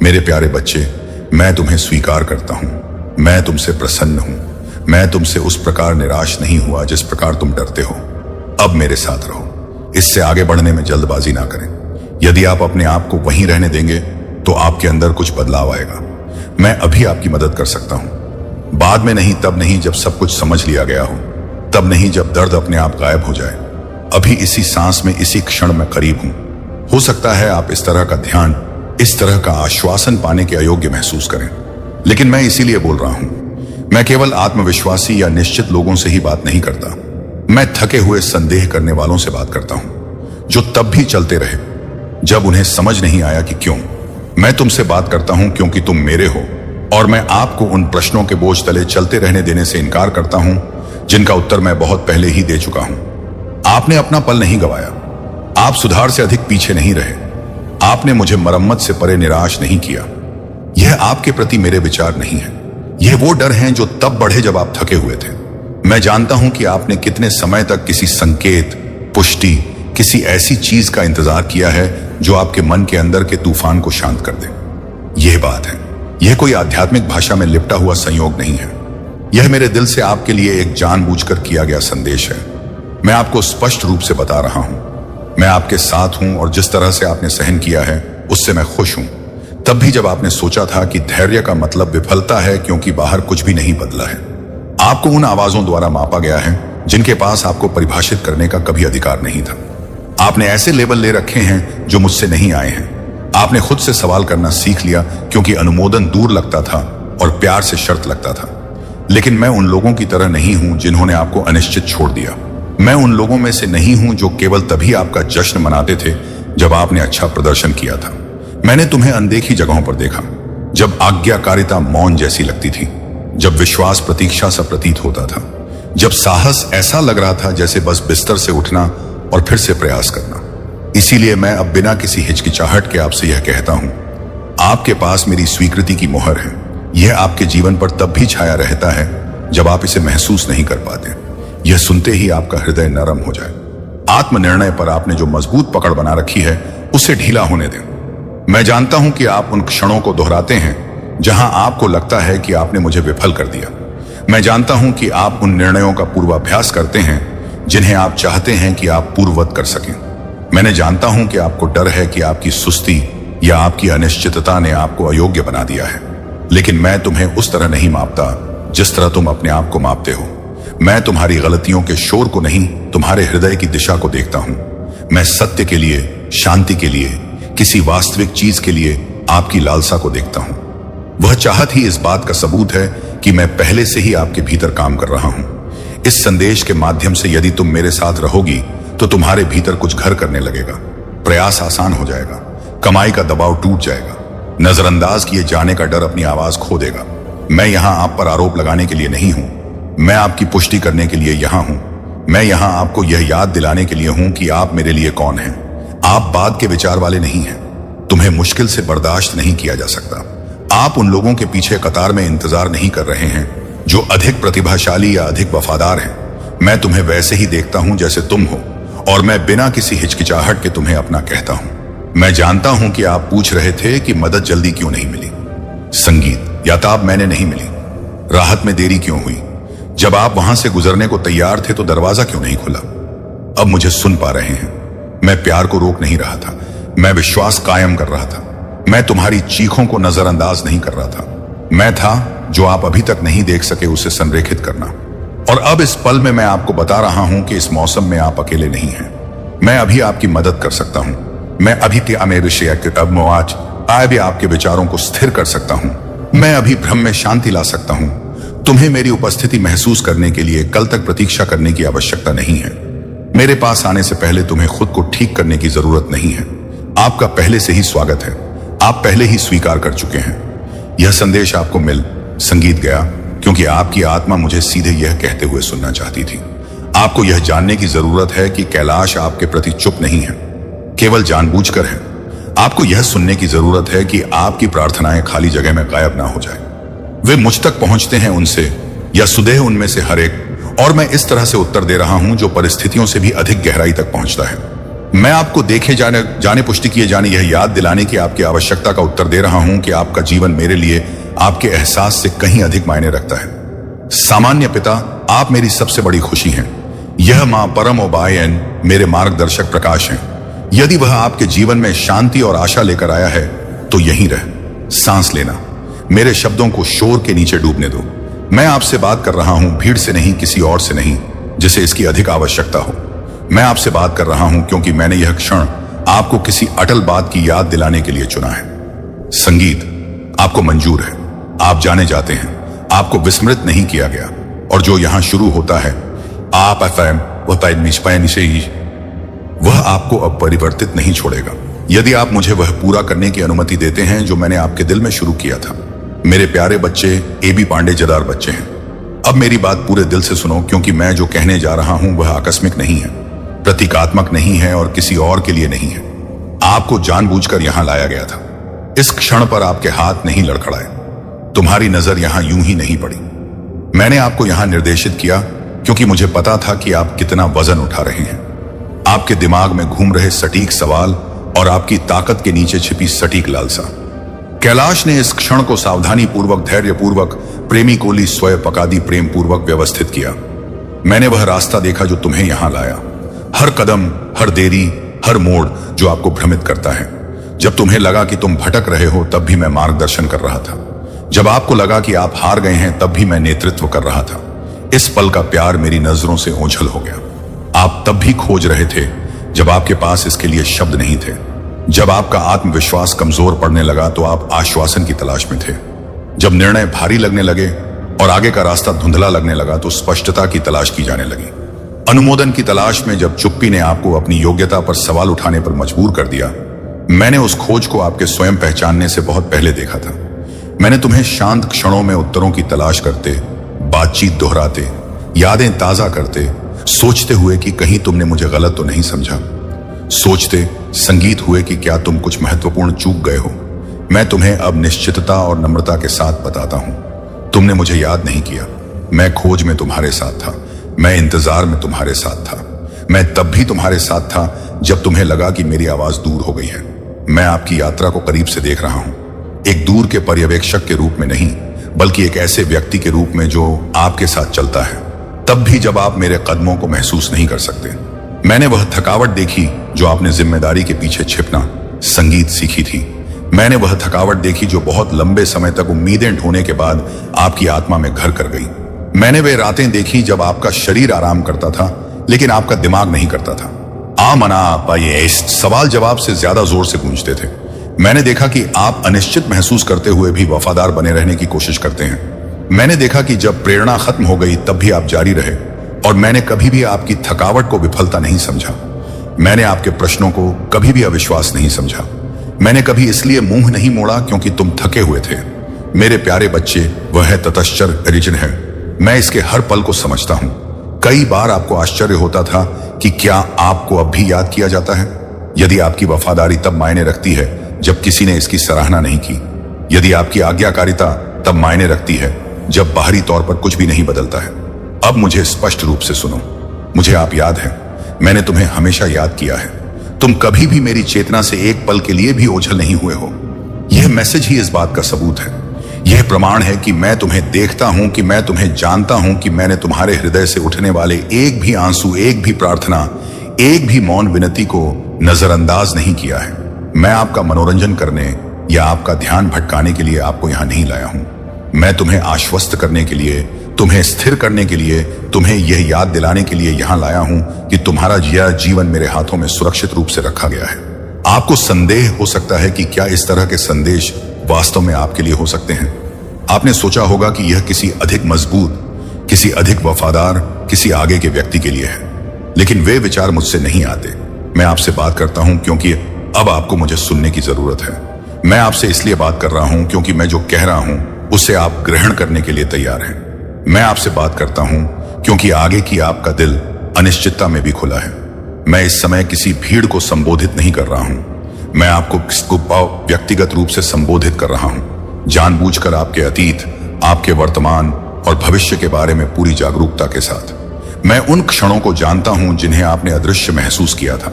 मेरे प्यारे बच्चे, मैं तुम्हें स्वीकार करता हूं। मैं तुमसे प्रसन्न हूं। मैं तुमसे उस प्रकार निराश नहीं हुआ जिस प्रकार तुम डरते हो। अब मेरे साथ रहो। इससे आगे बढ़ने में जल्दबाजी ना करें। यदि आप अपने आप को वहीं रहने देंगे तो आपके अंदर कुछ बदलाव आएगा। मैं अभी आपकी मदद कर सकता हूं। बाद में नहीं, तब नहीं जब सब कुछ समझ लिया गया हो, तब नहीं जब दर्द अपने आप गायब हो जाए। अभी इसी सांस में, इसी क्षण में करीब हूं। हो सकता है आप इस तरह का ध्यान, इस तरह का आश्वासन पाने के अयोग्य महसूस करें, लेकिन मैं इसीलिए बोल रहा हूं। मैं केवल आत्मविश्वासी या निश्चित लोगों से ही बात नहीं करता। मैं थके हुए संदेह करने वालों से बात करता हूं, जो तब भी चलते रहे जब उन्हें समझ नहीं आया कि क्यों। मैं तुमसे बात करता हूं क्योंकि तुम मेरे हो, और मैं आपको उन प्रश्नों के बोझ तले चलते रहने देने से इनकार करता हूं जिनका उत्तर मैं बहुत पहले ही दे चुका हूं। आपने अपना पल नहीं गंवाया। आप सुधार से अधिक पीछे नहीं रहे। आपने मुझे मरम्मत से परे निराश नहीं किया। यह आपके प्रति मेरे विचार नहीं है। यह वो डर हैं जो तब बढ़े जब आप थके हुए थे। मैं जानता हूं कि आपने कितने समय तक किसी संकेत, पुष्टि, किसी ऐसी चीज का इंतजार किया है जो आपके मन के अंदर के तूफान को शांत कर दे। यह बात है। यह कोई आध्यात्मिक भाषा में लिपटा हुआ संयोग नहीं है। यह मेरे दिल से आपके लिए एक जानबूझकर किया गया संदेश है। मैं आपको स्पष्ट रूप से बता रहा हूं, मैं आपके साथ हूं, और जिस तरह से आपने सहन किया है उससे मैं खुश हूं। तब भी जब आपने सोचा था कि धैर्य का मतलब विफलता है क्योंकि बाहर कुछ भी नहीं बदला है। आपको उन आवाजों द्वारा मापा गया है जिनके पास आपको परिभाषित करने का कभी अधिकार नहीं था। आपने ऐसे लेबल ले रखे हैं जो मुझसे नहीं आए हैं। आपने खुद से सवाल करना सीख लिया क्योंकि अनुमोदन दूर लगता था और प्यार से शर्त लगता था। लेकिन मैं उन लोगों की तरह नहीं हूं जिन्होंने आपको अनिश्चित छोड़ दिया। मैं उन लोगों में से नहीं हूं जो केवल तभी आपका जश्न मनाते थे जब आपने अच्छा प्रदर्शन किया था। मैंने तुम्हें अनदेखी जगहों पर देखा, जब आज्ञाकारिता मौन जैसी लगती थी, जब विश्वास प्रतीक्षा सा प्रतीत होता था, जब साहस ऐसा लग रहा था जैसे बस बिस्तर से उठना और फिर से प्रयास करना। इसीलिए मैं अब बिना किसी हिचकिचाहट के आपसे यह कहता हूं, आपके पास मेरी स्वीकृति की मोहर है। यह आपके जीवन पर तब भी छाया रहता है जब आप इसे महसूस नहीं कर पाते। यह सुनते ही आपका हृदय नरम हो जाए। आत्मनिर्णय पर आपने जो मजबूत पकड़ बना रखी है उसे ढीला होने दें। मैं जानता हूं कि आप उन क्षणों को दोहराते हैं जहां आपको लगता है कि आपने मुझे विफल कर दिया। मैं जानता हूं कि आप उन निर्णयों का पूर्वाभ्यास करते हैं जिन्हें आप चाहते हैं कि आप पूर्ववत कर सकें। मैंने जानता हूं कि आपको डर है कि आपकी सुस्ती या आपकी अनिश्चितता ने आपको अयोग्य बना दिया है। लेकिन मैं तुम्हें उस तरह नहीं मापता जिस तरह तुम अपने आप को मापते हो। मैं तुम्हारी गलतियों के शोर को नहीं, तुम्हारे हृदय की दिशा को देखता हूं। मैं सत्य के लिए, शांति के लिए, किसी वास्तविक चीज के लिए आपकी लालसा को देखता हूं। वह चाहत ही इस बात का सबूत है कि मैं पहले से ही आपके भीतर काम कर रहा हूं। इस संदेश के माध्यम से यदि तुम मेरे साथ रहोगी तो तुम्हारे भीतर कुछ घर करने लगेगा। प्रयास आसान हो जाएगा, कमाई का दबाव टूट जाएगा, नजरअंदाज किए जाने का डर अपनी आवाज खो देगा। मैं यहां आप पर आरोप लगाने के लिए नहीं हूं, मैं आपकी पुष्टि करने के लिए यहां हूं। मैं यहां आपको यह याद दिलाने के लिए हूं कि आप मेरे लिए कौन हैं। आप बाद के विचार वाले नहीं हैं। तुम्हें मुश्किल से बर्दाश्त नहीं किया जा सकता। आप उन लोगों के पीछे कतार में इंतजार नहीं कर रहे हैं जो अधिक प्रतिभाशाली या अधिक वफादार हैं। मैं तुम्हें वैसे ही देखता हूं जैसे तुम हो, और मैं बिना किसी हिचकिचाहट के तुम्हें अपना कहता हूं। मैं जानता हूं कि आप पूछ रहे थे कि मदद जल्दी क्यों नहीं मिली। संगीत, याताब मैंने नहीं मिली। राहत में देरी क्यों हुई। जब आप वहां से गुजरने को तैयार थे तो दरवाजा क्यों नहीं खुला। अब मुझे सुन पा रहे हैं। मैं प्यार को रोक नहीं रहा था, मैं विश्वास कायम कर रहा था। मैं तुम्हारी चीखों को नजरअंदाज नहीं कर रहा था। मैं था जो आप अभी तक नहीं देख सके उसे संरेखित करना। और अब इस पल में मैं आपको बता रहा हूं कि इस मौसम में आप अकेले नहीं हैं। मैं अभी आपकी मदद कर सकता हूं। मैं अभी भी आपके विचारों को स्थिर कर सकता हूं। मैं अभी भ्रम में शांति ला सकता हूं। तुम्हें मेरी उपस्थिति महसूस करने के लिए कल तक प्रतीक्षा करने की आवश्यकता नहीं है। मेरे पास आने से पहले तुम्हें खुद को ठीक करने की जरूरत नहीं है। आपका पहले से ही स्वागत है। आप पहले ही स्वीकार कर चुके हैं। यह संदेश आपको मिल संगीत गया क्योंकि आपकी आत्मा मुझे सीधे यह कहते हुए सुनना चाहती थी। आपको यह जानने की जरूरत है कि कैलाश आपके प्रति चुप नहीं है, केवल जानबूझकर है। आपको यह सुनने की जरूरत है कि आपकी प्रार्थनाएं खाली जगह में गायब ना हो जाए। वे मुझ तक पहुंचते हैं उनसे या सुदेह उनमें से हर एक, और मैं इस तरह से उत्तर दे रहा हूं जो परिस्थितियों से भी अधिक गहराई तक पहुंचता है। मैं आपको देखे जाने पुष्टि किए जाने यह याद दिलाने की आपकी आवश्यकता का उत्तर दे रहा हूं कि आपका जीवन मेरे लिए आपके एहसास से कहीं अधिक मायने रखता है। सामान्य पिता, आप मेरी सबसे बड़ी खुशी हैं। यह मां परम ओबायन मेरे मार्गदर्शक प्रकाश हैं। यदि वह आपके जीवन में शांति और आशा लेकर आया है तो यहीं रह, सांस लेना। मेरे शब्दों को शोर के नीचे डूबने दो। मैं आपसे बात कर रहा हूं, भीड़ से नहीं, किसी और से नहीं जिसे इसकी अधिक आवश्यकता हो। मैं आपसे बात कर रहा हूं क्योंकि मैंने यह क्षण आपको किसी अटल बात की याद दिलाने के लिए चुना है। संगीत, आपको मंजूर है। आप जाने जाते हैं, आपको विस्मृत नहीं किया गया। और जो यहां शुरू होता है, आप वह आपको अब परिवर्तित नहीं छोड़ेगा यदि आप मुझे वह पूरा करने की अनुमति देते हैं जो मैंने आपके दिल में शुरू किया था। मेरे प्यारे बच्चे, एबी पांडे जदार बच्चे हैं। अब मेरी बात पूरे दिल से सुनो क्योंकि मैं जो कहने जा रहा हूं वह आकस्मिक नहीं है, प्रतीकात्मक नहीं है और किसी और के लिए नहीं है। आपको जानबूझकर यहां लाया गया था। इस क्षण पर आपके हाथ नहीं लड़खड़ाए, तुम्हारी नजर यहां यूं ही नहीं पड़ी। मैंने आपको यहां निर्देशित किया क्योंकि मुझे पता था कि आप कितना वजन उठा रहे हैं। आपके दिमाग में घूम रहे सटीक सवाल और आपकी ताकत के नीचे छिपी सटीक लालसा। कैलाश ने इस क्षण को सावधानी पूर्वक, धैर्य पूर्वक, प्रेमी कोली स्वयं पकादी प्रेम पूर्वक व्यवस्थित किया। मैंने वह रास्ता देखा जो तुम्हें यहां लाया। हर कदम, हर देरी, हर मोड़ जो आपको भ्रमित करता है। जब तुम्हें लगा कि तुम भटक रहे हो तब भी मैं मार्गदर्शन कर रहा था। जब आपको लगा कि आप हार गए हैं तब भी मैं नेतृत्व कर रहा था। इस पल का प्यार मेरी नजरों से ओझल हो गया। आप तब भी खोज रहे थे जब आपके पास इसके लिए शब्द नहीं थे। जब आपका आत्मविश्वास कमजोर पड़ने लगा तो आप आश्वासन की तलाश में थे। जब निर्णय भारी लगने लगे और आगे का रास्ता धुंधला लगने लगा तो स्पष्टता की तलाश की जाने लगी। अनुमोदन की तलाश में जब चुप्पी ने आपको अपनी योग्यता पर सवाल उठाने पर मजबूर कर दिया, मैंने उस खोज को आपके स्वयं पहचानने से बहुत पहले देखा था। मैंने तुम्हें शांत क्षणों में उत्तरों की तलाश करते, बातचीत दोहराते, यादें ताजा करते, सोचते हुए कि कहीं तुमने मुझे गलत तो नहीं समझा, सोचते संगीत हुए कि क्या तुम कुछ महत्वपूर्ण चूक गए हो। मैं तुम्हें अब निश्चितता और नम्रता के साथ बताता हूं, तुमने मुझे याद नहीं किया। मैं खोज में तुम्हारे साथ था, मैं इंतजार में तुम्हारे साथ था, मैं तब भी तुम्हारे साथ था जब तुम्हें लगा कि मेरी आवाज दूर हो गई है। मैं आपकी यात्रा को करीब से देख रहा हूं, एक दूर के पर्यवेक्षक के रूप में नहीं, बल्कि एक ऐसे व्यक्ति के रूप में जो आपके साथ चलता है, तब भी जब आप मेरे कदमों को महसूस नहीं कर सकते। मैंने वह थकावट देखी जो आपने जिम्मेदारी के पीछे छिपना संगीत सीखी थी। मैंने वह थकावट देखी जो बहुत लंबे समय तक उम्मीदें ढोने के बाद आपकी आत्मा में घर कर गई। मैंने वे रातें देखी जब आपका शरीर आराम करता था लेकिन आपका दिमाग नहीं करता था। मना आपा ये इस सवाल जवाब से ज्यादा जोर से गूंजते थे। मैंने देखा कि आप अनिश्चित महसूस करते हुए भी वफादार बने रहने की कोशिश करते हैं। मैंने देखा कि जब प्रेरणा खत्म हो गई तब भी आप जारी रहे, और मैंने कभी भी आपकी थकावट को विफलता नहीं समझा। मैंने आपके प्रश्नों को कभी भी अविश्वास नहीं समझा। मैंने कभी इसलिए मुंह नहीं मोड़ा क्योंकि तुम थके हुए थे। मेरे प्यारे बच्चे, वह है ततश्चर ओरिजिन है। मैं इसके हर पल को समझता हूं। कई बार आपको आश्चर्य होता था कि क्या आपको अब भी याद किया जाता है। यदि आपकी वफादारी तब मायने रखती है जब किसी ने इसकी सराहना नहीं की, यदि आपकी आज्ञाकारिता तब मायने रखती है जब बाहरी तौर पर कुछ भी नहीं बदलता है। अब मुझे स्पष्ट रूप से सुनो, मुझे आप याद है, मैंने तुम्हें हमेशा याद किया है। तुम कभी भी मेरी चेतना से एक पल के लिए भी ओझल नहीं हुए हो। यह मैसेज ही इस बात का सबूत है। यह प्रमाण है कि मैं तुम्हें देखता हूं, कि मैं तुम्हें जानता हूं, कि मैंने तुम्हारे हृदय से उठने वाले एक भी आंसू, एक भी प्रार्थना, एक भी मौन विनती को नजरअंदाज नहीं किया है। मैं आपका मनोरंजन करने या आपका ध्यान भटकाने के लिए आपको यहां नहीं लाया हूं। मैं तुम्हें आश्वस्त करने के लिए, तुम्हें स्थिर करने के लिए, तुम्हें यह याद दिलाने के लिए यहां लाया हूं कि तुम्हारा यह जीवन मेरे हाथों में सुरक्षित रूप से रखा गया है। आपको संदेह हो सकता है कि क्या इस तरह के संदेश वास्तव में आपके लिए हो सकते हैं। आपने सोचा होगा कि यह किसी अधिक मजबूत, किसी अधिक वफादार, किसी आगे के व्यक्ति के लिए है, लेकिन वे विचार मुझसे नहीं आते। मैं आपसे बात करता हूं क्योंकि अब आपको मुझे सुनने की जरूरत है। मैं आपसे इसलिए बात कर रहा हूं क्योंकि मैं जो कह रहा हूं उसे आप ग्रहण करने के लिए तैयार हैं। मैं आपसे बात करता हूं क्योंकि आगे की आपका दिल अनिश्चितता में भी खुला है। मैं इस समय किसी भीड़ को संबोधित नहीं कर रहा हूं, मैं आपको व्यक्तिगत रूप से संबोधित कर रहा हूं, जानबूझकर आपके अतीत, आपके वर्तमान और भविष्य के बारे में पूरी जागरूकता के साथ। मैं उन क्षणों को जानता हूं जिन्हें आपने अदृश्य महसूस किया था।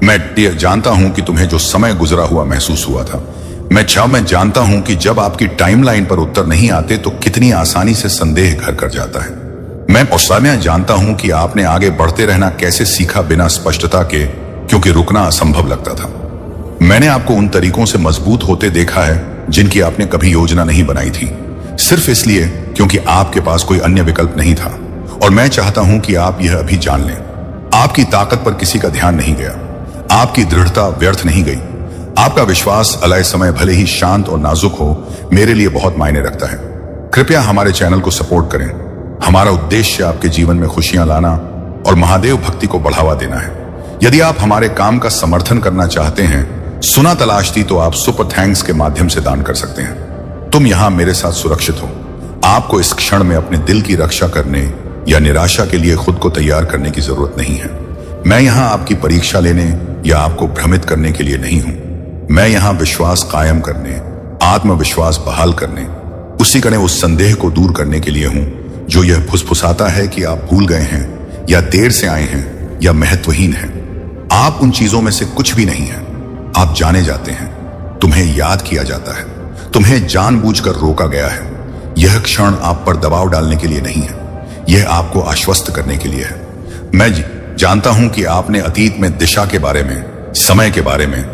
मैं जानता हूं कि तुम्हें जो समय गुजरा हुआ महसूस हुआ था। मैं जानता हूं कि जब आपकी टाइमलाइन पर उत्तर नहीं आते तो कितनी आसानी से संदेह घर कर जाता है। मैं जानता हूं कि आपने आगे बढ़ते रहना कैसे सीखा बिना स्पष्टता के, क्योंकि रुकना असंभव लगता था। मैंने आपको उन तरीकों से मजबूत होते देखा है जिनकी आपने कभी योजना नहीं बनाई थी, सिर्फ इसलिए क्योंकि आपके पास कोई अन्य विकल्प नहीं था। और मैं चाहता हूं कि आप यह अभी जान लें, आपकी ताकत पर किसी का ध्यान नहीं गया, आपकी दृढ़ता व्यर्थ नहीं गई, आपका विश्वास अलय समय भले ही शांत और नाजुक हो, मेरे लिए बहुत मायने रखता है। कृपया हमारे चैनल को सपोर्ट करें। हमारा उद्देश्य आपके जीवन में खुशियां लाना और महादेव भक्ति को बढ़ावा देना है। यदि आप हमारे काम का समर्थन करना चाहते हैं, सुना तलाशती, तो आप सुपर थैंक्स के माध्यम से दान कर सकते हैं। तुम यहां मेरे साथ सुरक्षित हो। आपको इस क्षण में अपने दिल की रक्षा करने या निराशा के लिए खुद को तैयार करने की जरूरत नहीं है। मैं यहां आपकी परीक्षा लेने या आपको भ्रमित करने के लिए नहीं हूं। मैं यहां विश्वास कायम करने, आत्मविश्वास बहाल करने, उसी कने उस संदेह को दूर करने के लिए हूं जो यह फुसफुसाता है कि आप भूल गए हैं या देर से आए हैं या महत्वहीन हैं। आप उन चीजों में से कुछ भी नहीं हैं। आप जाने जाते हैं, तुम्हें याद किया जाता है, तुम्हें जानबूझकर रोका गया है। यह क्षण आप पर दबाव डालने के लिए नहीं है, यह आपको आश्वस्त करने के लिए है। मैं जानता हूं कि आपने अतीत में दिशा के बारे में, समय के बारे में,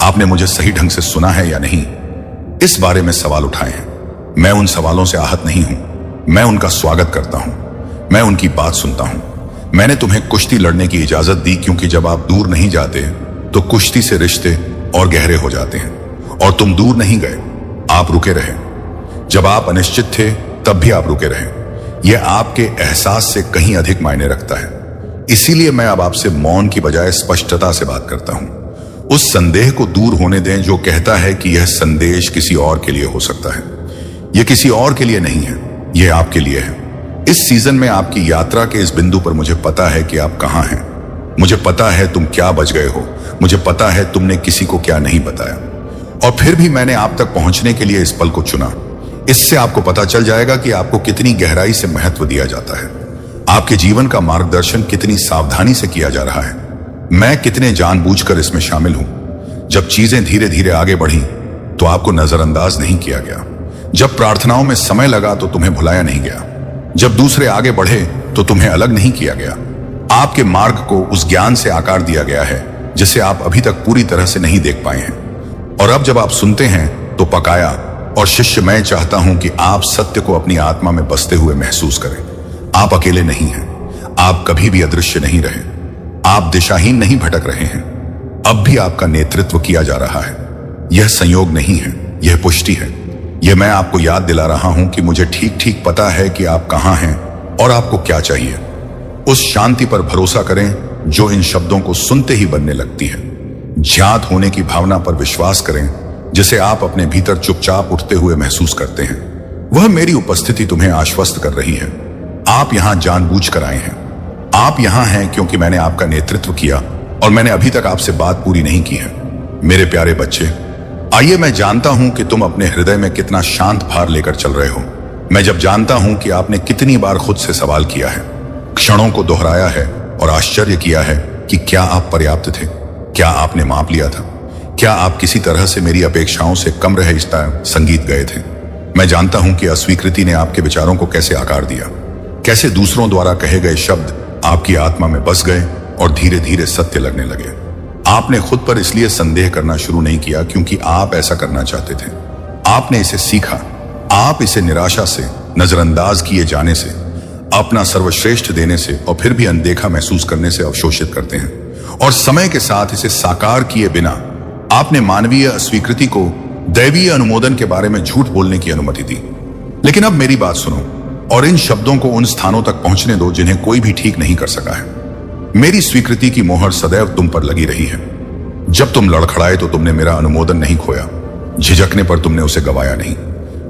आपने मुझे सही ढंग से सुना है या नहीं, इस बारे में सवाल उठाए हैं। मैं उन सवालों से आहत नहीं हूं, मैं उनका स्वागत करता हूं, मैं उनकी बात सुनता हूं। मैंने तुम्हें कुश्ती लड़ने की इजाजत दी क्योंकि जब आप दूर नहीं जाते तो कुश्ती से रिश्ते और गहरे हो जाते हैं। और तुम दूर नहीं गए, आप रुके रहे। जब आप अनिश्चित थे तब भी आप रुके रहे। यह आपके एहसास से कहीं अधिक मायने रखता है। इसीलिए मैं अब आपसे मौन की बजाय स्पष्टता से बात करता हूं। उस संदेह को दूर होने दें जो कहता है कि यह संदेश किसी और के लिए हो सकता है। ये किसी और के लिए नहीं है, ये आपके लिए है। इस सीजन में आपकी यात्रा के इस बिंदु पर मुझे पता है कि आप कहां हैं। मुझे पता है तुम क्या बच गए हो। मुझे पता है तुमने किसी को क्या नहीं बताया, और फिर भी मैंने आप तक पहुंचने के लिए इस पल को चुना। इससे आपको पता चल जाएगा कि आपको कितनी गहराई से महत्व दिया जाता है, आपके जीवन का मार्गदर्शन कितनी सावधानी से किया जा रहा है, मैं कितने जानबूझकर इसमें शामिल हूं। जब चीजें धीरे धीरे आगे बढ़ी तो आपको नजरअंदाज नहीं किया गया। जब प्रार्थनाओं में समय लगा तो तुम्हें भुलाया नहीं गया। जब दूसरे आगे बढ़े तो तुम्हें अलग नहीं किया गया। आपके मार्ग को उस ज्ञान से आकार दिया गया है जिसे आप अभी तक पूरी तरह से नहीं देख पाए हैं। और अब जब आप सुनते हैं तो पकाया और शिष्य, मैं चाहता हूं कि आप सत्य को अपनी आत्मा में बसते हुए महसूस करें। आप अकेले नहीं हैं, आप कभी भी अदृश्य नहीं रहे, आप दिशाहीन नहीं भटक रहे हैं। अब भी आपका नेतृत्व किया जा रहा है। यह संयोग नहीं है, यह पुष्टि है। यह मैं आपको याद दिला रहा हूं कि मुझे ठीक ठीक पता है कि आप कहां हैं और आपको क्या चाहिए। उस शांति पर भरोसा करें जो इन शब्दों को सुनते ही बनने लगती है। ज्ञात होने की भावना पर विश्वास करें जिसे आप अपने भीतर चुपचाप उठते हुए महसूस करते हैं। वह मेरी उपस्थिति तुम्हें आश्वस्त कर रही है। आप यहां जानबूझकर आए हैं। आप यहां हैं क्योंकि मैंने आपका नेतृत्व किया और मैंने अभी तक आपसे बात पूरी नहीं की है। मेरे प्यारे बच्चे, आइए, मैं जानता हूं कि तुम अपने हृदय में कितना शांत भार लेकर चल रहे हो। मैं जब जानता हूं कि आपने कितनी बार खुद से सवाल किया है, क्षणों को दोहराया है और आश्चर्य किया है कि क्या आप पर्याप्त थे, क्या आपने माप लिया था, क्या आप किसी तरह से मेरी अपेक्षाओं से कम रहे रिश्ता संगीत गए थे। मैं जानता हूं कि अस्वीकृति ने आपके विचारों को कैसे आकार दिया, कैसे दूसरों द्वारा कहे गए शब्द आपकी आत्मा में बस गए और धीरे धीरे सत्य लगने लगे। आपने खुद पर इसलिए संदेह करना शुरू नहीं किया क्योंकि आप ऐसा करना चाहते थे। आपने इसे सीखा। आप इसे निराशा से, नजरअंदाज किए जाने से, अपना सर्वश्रेष्ठ देने से और फिर भी अनदेखा महसूस करने से अवशोषित करते हैं। और समय के साथ इसे साकार किए बिना आपने मानवीय अस्वीकृति को दैवीय अनुमोदन के बारे में झूठ बोलने की अनुमति दी। लेकिन अब मेरी बात सुनो और इन शब्दों को उन स्थानों तक पहुंचने दो जिन्हें कोई भी ठीक नहीं कर सका है। मेरी स्वीकृति की मोहर सदैव तुम पर लगी रही है। जब तुम लड़खड़ाए तो तुमने मेरा अनुमोदन नहीं खोया। झिझकने पर तुमने उसे गवाया नहीं।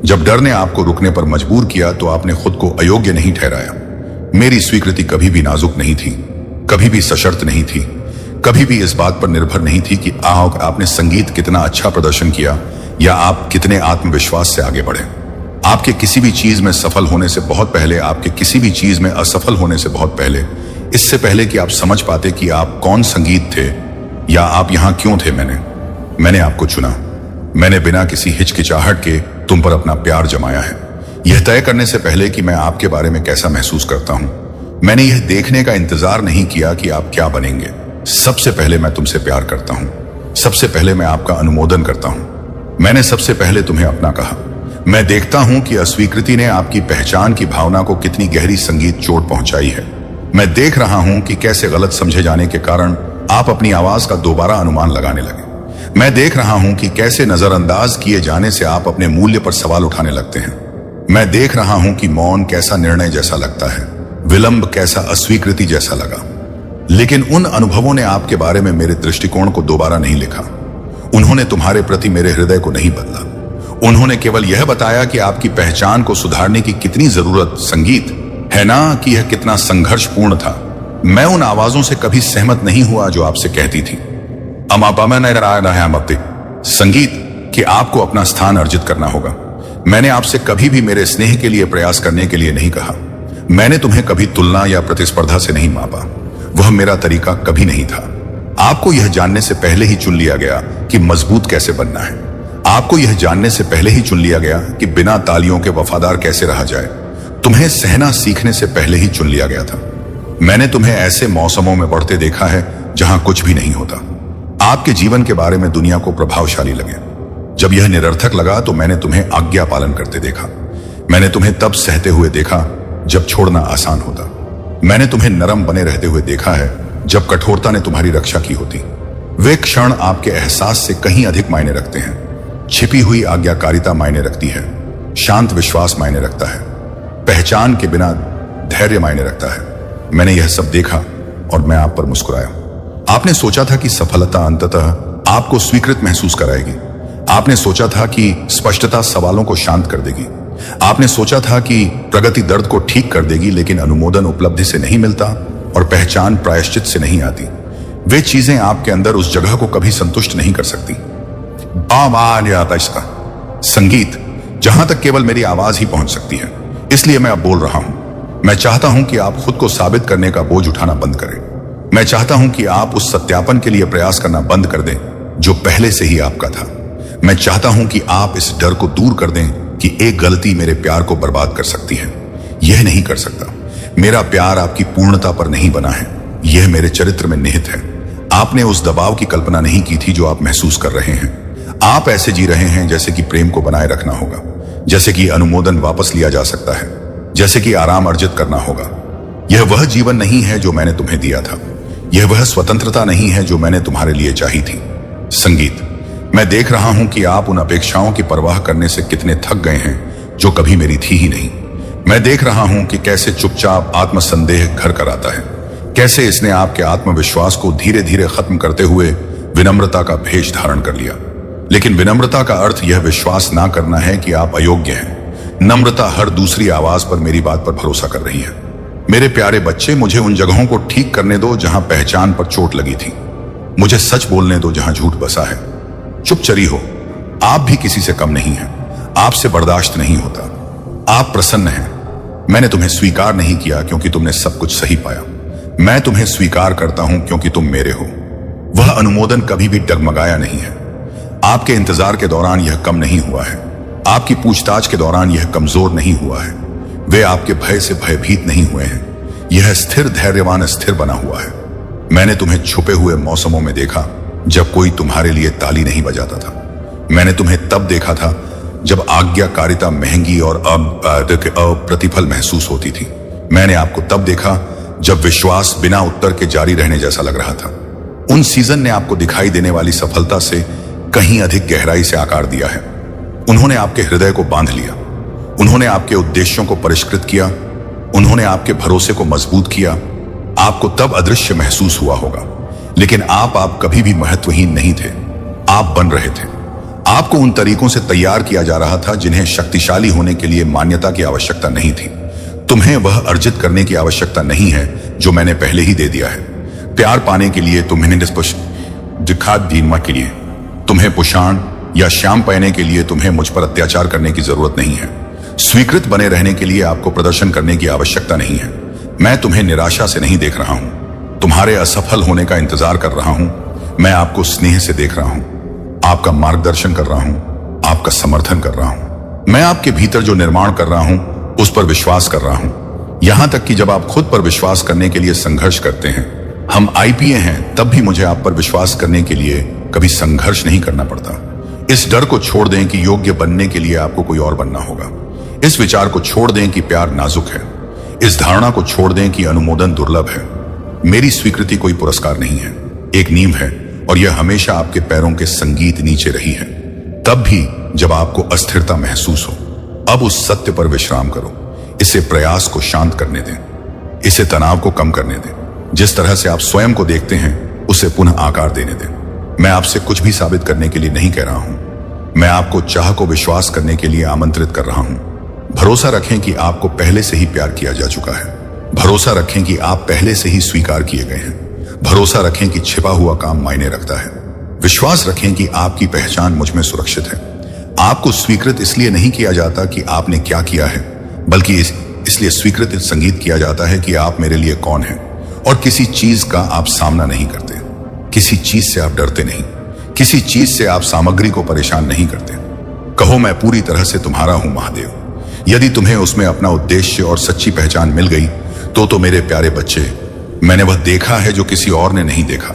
जब डर ने आपको रुकने पर मजबूर किया तो आपने खुद को अयोग्य नहीं ठहराया। मेरी स्वीकृति कभी भी नाजुक नहीं थी, कभी भी सशर्त नहीं थी, कभी भी इस बात पर निर्भर नहीं थी कि आपने संगीत कितना अच्छा प्रदर्शन किया या आप कितने आत्मविश्वास से आगे बढ़े। आपके किसी भी चीज में सफल होने से बहुत पहले, आपके किसी भी चीज में असफल होने से बहुत पहले, इससे पहले कि आप समझ पाते कि आप कौन संगीत थे या आप यहां क्यों थे, मैंने आपको चुना। मैंने बिना किसी हिचकिचाहट के तुम पर अपना प्यार जमाया है। यह तय करने से पहले कि मैं आपके बारे में कैसा महसूस करता हूं, मैंने यह देखने का इंतजार नहीं किया कि आप क्या बनेंगे। सबसे पहले मैं तुमसे प्यार करता हूं। सबसे पहले मैं आपका अनुमोदन करता हूं। मैंने सबसे पहले तुम्हें अपना कहा। मैं देखता हूं कि अस्वीकृति ने आपकी पहचान की भावना को कितनी गहरी संगीत चोट पहुंचाई है। मैं देख रहा हूं कि कैसे गलत समझे जाने के कारण आप अपनी आवाज का दोबारा अनुमान लगाने लगे। मैं देख रहा हूं कि कैसे नजरअंदाज किए जाने से आप अपने मूल्य पर सवाल उठाने लगते हैं। मैं देख रहा हूं कि मौन कैसा निर्णय जैसा लगता है, विलंब कैसा अस्वीकृति जैसा लगा। लेकिन उन अनुभवों ने आपके बारे में मेरे दृष्टिकोण को दोबारा नहीं लिखा। उन्होंने तुम्हारे प्रति मेरे हृदय को नहीं बदला। उन्होंने केवल यह बताया कि आपकी पहचान को सुधारने की कितनी जरूरत संगीत है ना, कि यह कितना संघर्षपूर्ण था। मैं उन आवाजों से कभी सहमत नहीं हुआ जो आपसे कहती थी संगीत कि आपको अपना स्थान अर्जित करना होगा। मैंने आपसे कभी भी मेरे स्नेह के लिए प्रयास करने के लिए नहीं कहा। मैंने तुम्हें कभी तुलना या प्रतिस्पर्धा से नहीं मापा। वह मेरा तरीका कभी नहीं था। आपको यह जानने से पहले ही चुन लिया गया कि मजबूत कैसे बनना है। आपको यह जानने से पहले ही चुन लिया गया कि बिना तालियों के वफादार कैसे रहा जाए। तुम्हें सहना सीखने से पहले ही चुन लिया गया था। मैंने तुम्हें ऐसे मौसमों में बढ़ते देखा है जहां कुछ भी नहीं होता। आपके जीवन के बारे में दुनिया को प्रभावशाली लगे। जब यह निरर्थक लगा तो मैंने तुम्हें आज्ञा पालन करते देखा। मैंने तुम्हें तब सहते हुए देखा जब छोड़ना आसान होता। मैंने तुम्हें नरम बने रहते हुए देखा है जब कठोरता ने तुम्हारी रक्षा की होती। वे क्षण आपके एहसास से कहीं अधिक मायने रखते हैं। छिपी हुई आज्ञाकारिता मायने रखती है। शांत विश्वास मायने रखता है। पहचान के बिना धैर्य मायने रखता है। मैंने यह सब देखा और मैं आप पर मुस्कुराया। आपने सोचा था कि सफलता अंततः आपको स्वीकृत महसूस कराएगी। आपने सोचा था कि स्पष्टता सवालों को शांत कर देगी। आपने सोचा था कि प्रगति दर्द को ठीक कर देगी, लेकिन अनुमोदन उपलब्धि से नहीं मिलता और पहचान प्रायश्चित से नहीं आती। वे चीजें आपके अंदर उस जगह को कभी संतुष्ट नहीं कर सकती। संगीत जहां तक केवल मेरी आवाज ही पहुंच सकती है, इसलिए मैं अब बोल रहा हूं। मैं चाहता हूं कि आप खुद को साबित करने का बोझ उठाना बंद करें। मैं चाहता हूं कि आप उस सत्यापन के लिए प्रयास करना बंद कर दें जो पहले से ही आपका था। मैं चाहता हूं कि आप इस डर को दूर कर दें कि एक गलती मेरे प्यार को बर्बाद कर सकती है। यह नहीं कर सकता। मेरा प्यार आपकी पूर्णता पर नहीं बना है, यह मेरे चरित्र में निहित है। आपने उस दबाव की कल्पना नहीं की थी जो आप महसूस कर रहे हैं। आप ऐसे जी रहे हैं जैसे कि प्रेम को बनाए रखना होगा, जैसे कि अनुमोदन वापस लिया जा सकता है, जैसे कि आराम अर्जित करना होगा। यह वह जीवन नहीं है जो मैंने तुम्हें दिया था। यह वह स्वतंत्रता नहीं है जो मैंने तुम्हारे लिए चाही थी। संगीत, मैं देख रहा हूं कि आप उन अपेक्षाओं की परवाह करने से कितने थक गए हैं जो कभी मेरी थी ही नहीं। मैं देख रहा हूं कि कैसे चुपचाप आत्मसंदेह घर कर आता है, कैसे इसने आपके आत्मविश्वास को धीरे धीरे खत्म करते हुए विनम्रता का भेष धारण कर लिया। लेकिन विनम्रता का अर्थ यह विश्वास ना करना है कि आप अयोग्य हैं। नम्रता हर दूसरी आवाज पर मेरी बात पर भरोसा कर रही है। मेरे प्यारे बच्चे, मुझे उन जगहों को ठीक करने दो जहां पहचान पर चोट लगी थी। मुझे सच बोलने दो जहां झूठ बसा है। चुपचरी हो, आप भी किसी से कम नहीं हैं। आपसे बर्दाश्त नहीं होता। आप प्रसन्न हैं। मैंने तुम्हें स्वीकार नहीं किया क्योंकि तुमने सब कुछ सही पाया। मैं तुम्हें स्वीकार करता हूं क्योंकि तुम मेरे हो। वह अनुमोदन कभी भी डगमगाया नहीं है। आपके इंतजार के दौरान यह कम नहीं हुआ है। आपकी पूछताछ के दौरान यह कमजोर नहीं हुआ है। वे आपके भय से भयभीत नहीं हुए हैं। यह स्थिर, धैर्यवान, स्थिर बना हुआ है। मैंने तुम्हें छुपे हुए मौसमों में देखा जब कोई तुम्हारे लिए ताली नहीं बजाता था। मैंने तुम्हें तब देखा था जब आज्ञाकारिता महंगी और अप्रतिफल महसूस होती थी। मैंने आपको तब देखा जब विश्वास बिना उत्तर के जारी रहने जैसा लग रहा था। उन सीजन ने आपको दिखाई देने वाली सफलता से कहीं अधिक गहराई से आकार दिया है। उन्होंने आपके हृदय को बांध लिया। उन्होंने आपके उद्देश्यों को परिष्कृत किया। उन्होंने आपके भरोसे को मजबूत किया। आपको तब अदृश्य महसूस हुआ होगा, लेकिन आप कभी भी महत्वहीन नहीं थे। आप बन रहे थे। आपको उन तरीकों से तैयार किया जा रहा था जिन्हें शक्तिशाली होने के लिए मान्यता की आवश्यकता नहीं थी। तुम्हें वह अर्जित करने की आवश्यकता नहीं है जो मैंने पहले ही दे दिया है। प्यार पाने के लिए तुम्हें के लिए तुम्हें पुषाण या श्याम पाने के लिए तुम्हें मुझ पर अत्याचार करने की जरूरत नहीं है। स्वीकृत बने रहने के लिए आपको प्रदर्शन करने की आवश्यकता नहीं है। मैं तुम्हें निराशा से नहीं देख रहा हूं, तुम्हारे असफल होने का इंतजार कर रहा हूं। मैं आपको स्नेह से देख रहा हूं, आपका मार्गदर्शन कर रहा हूं, आपका समर्थन कर रहा हूं। मैं आपके भीतर जो निर्माण कर रहा हूं उस पर विश्वास कर रहा हूं। यहां तक कि जब आप खुद पर विश्वास करने के लिए संघर्ष करते हैं, हम आईपीए हैं, तब भी मुझे आप पर विश्वास करने के लिए कभी संघर्ष नहीं करना पड़ता। इस डर को छोड़ दें कि योग्य बनने के लिए आपको कोई और बनना होगा। इस विचार को छोड़ दें कि प्यार नाजुक है। इस धारणा को छोड़ दें कि अनुमोदन दुर्लभ है। मेरी स्वीकृति कोई पुरस्कार नहीं है, एक नींव है, और यह हमेशा आपके पैरों के संगीत नीचे रही है, तब भी जब आपको अस्थिरता महसूस हो। अब उस सत्य पर विश्राम करो। इसे प्रयास को शांत करने दें, इसे तनाव को कम करने दें। जिस तरह से आप स्वयं को देखते हैं उसे पुनः आकार देने दें। मैं आपसे कुछ भी साबित करने के लिए नहीं कह रहा हूं, मैं आपको चाह को विश्वास करने के लिए आमंत्रित कर रहा हूं। भरोसा रखें कि आपको पहले से ही प्यार किया जा चुका है। भरोसा रखें कि आप पहले से ही स्वीकार किए गए हैं। भरोसा रखें कि छिपा हुआ काम मायने रखता है। विश्वास रखें कि आपकी पहचान मुझ में सुरक्षित है। आपको स्वीकृत इसलिए नहीं किया जाता कि आपने क्या किया है, बल्कि इसलिए स्वीकृत संगीत किया जाता है कि आप मेरे लिए कौन हैं। और किसी चीज का आप सामना नहीं करते, किसी चीज से आप डरते नहीं, किसी चीज से आप सामग्री को परेशान नहीं करते। कहो, मैं पूरी तरह से तुम्हारा हूं महादेव। यदि तुम्हें उसमें अपना उद्देश्य और सच्ची पहचान मिल गई तो मेरे प्यारे बच्चे, मैंने वह देखा है जो किसी और ने नहीं देखा।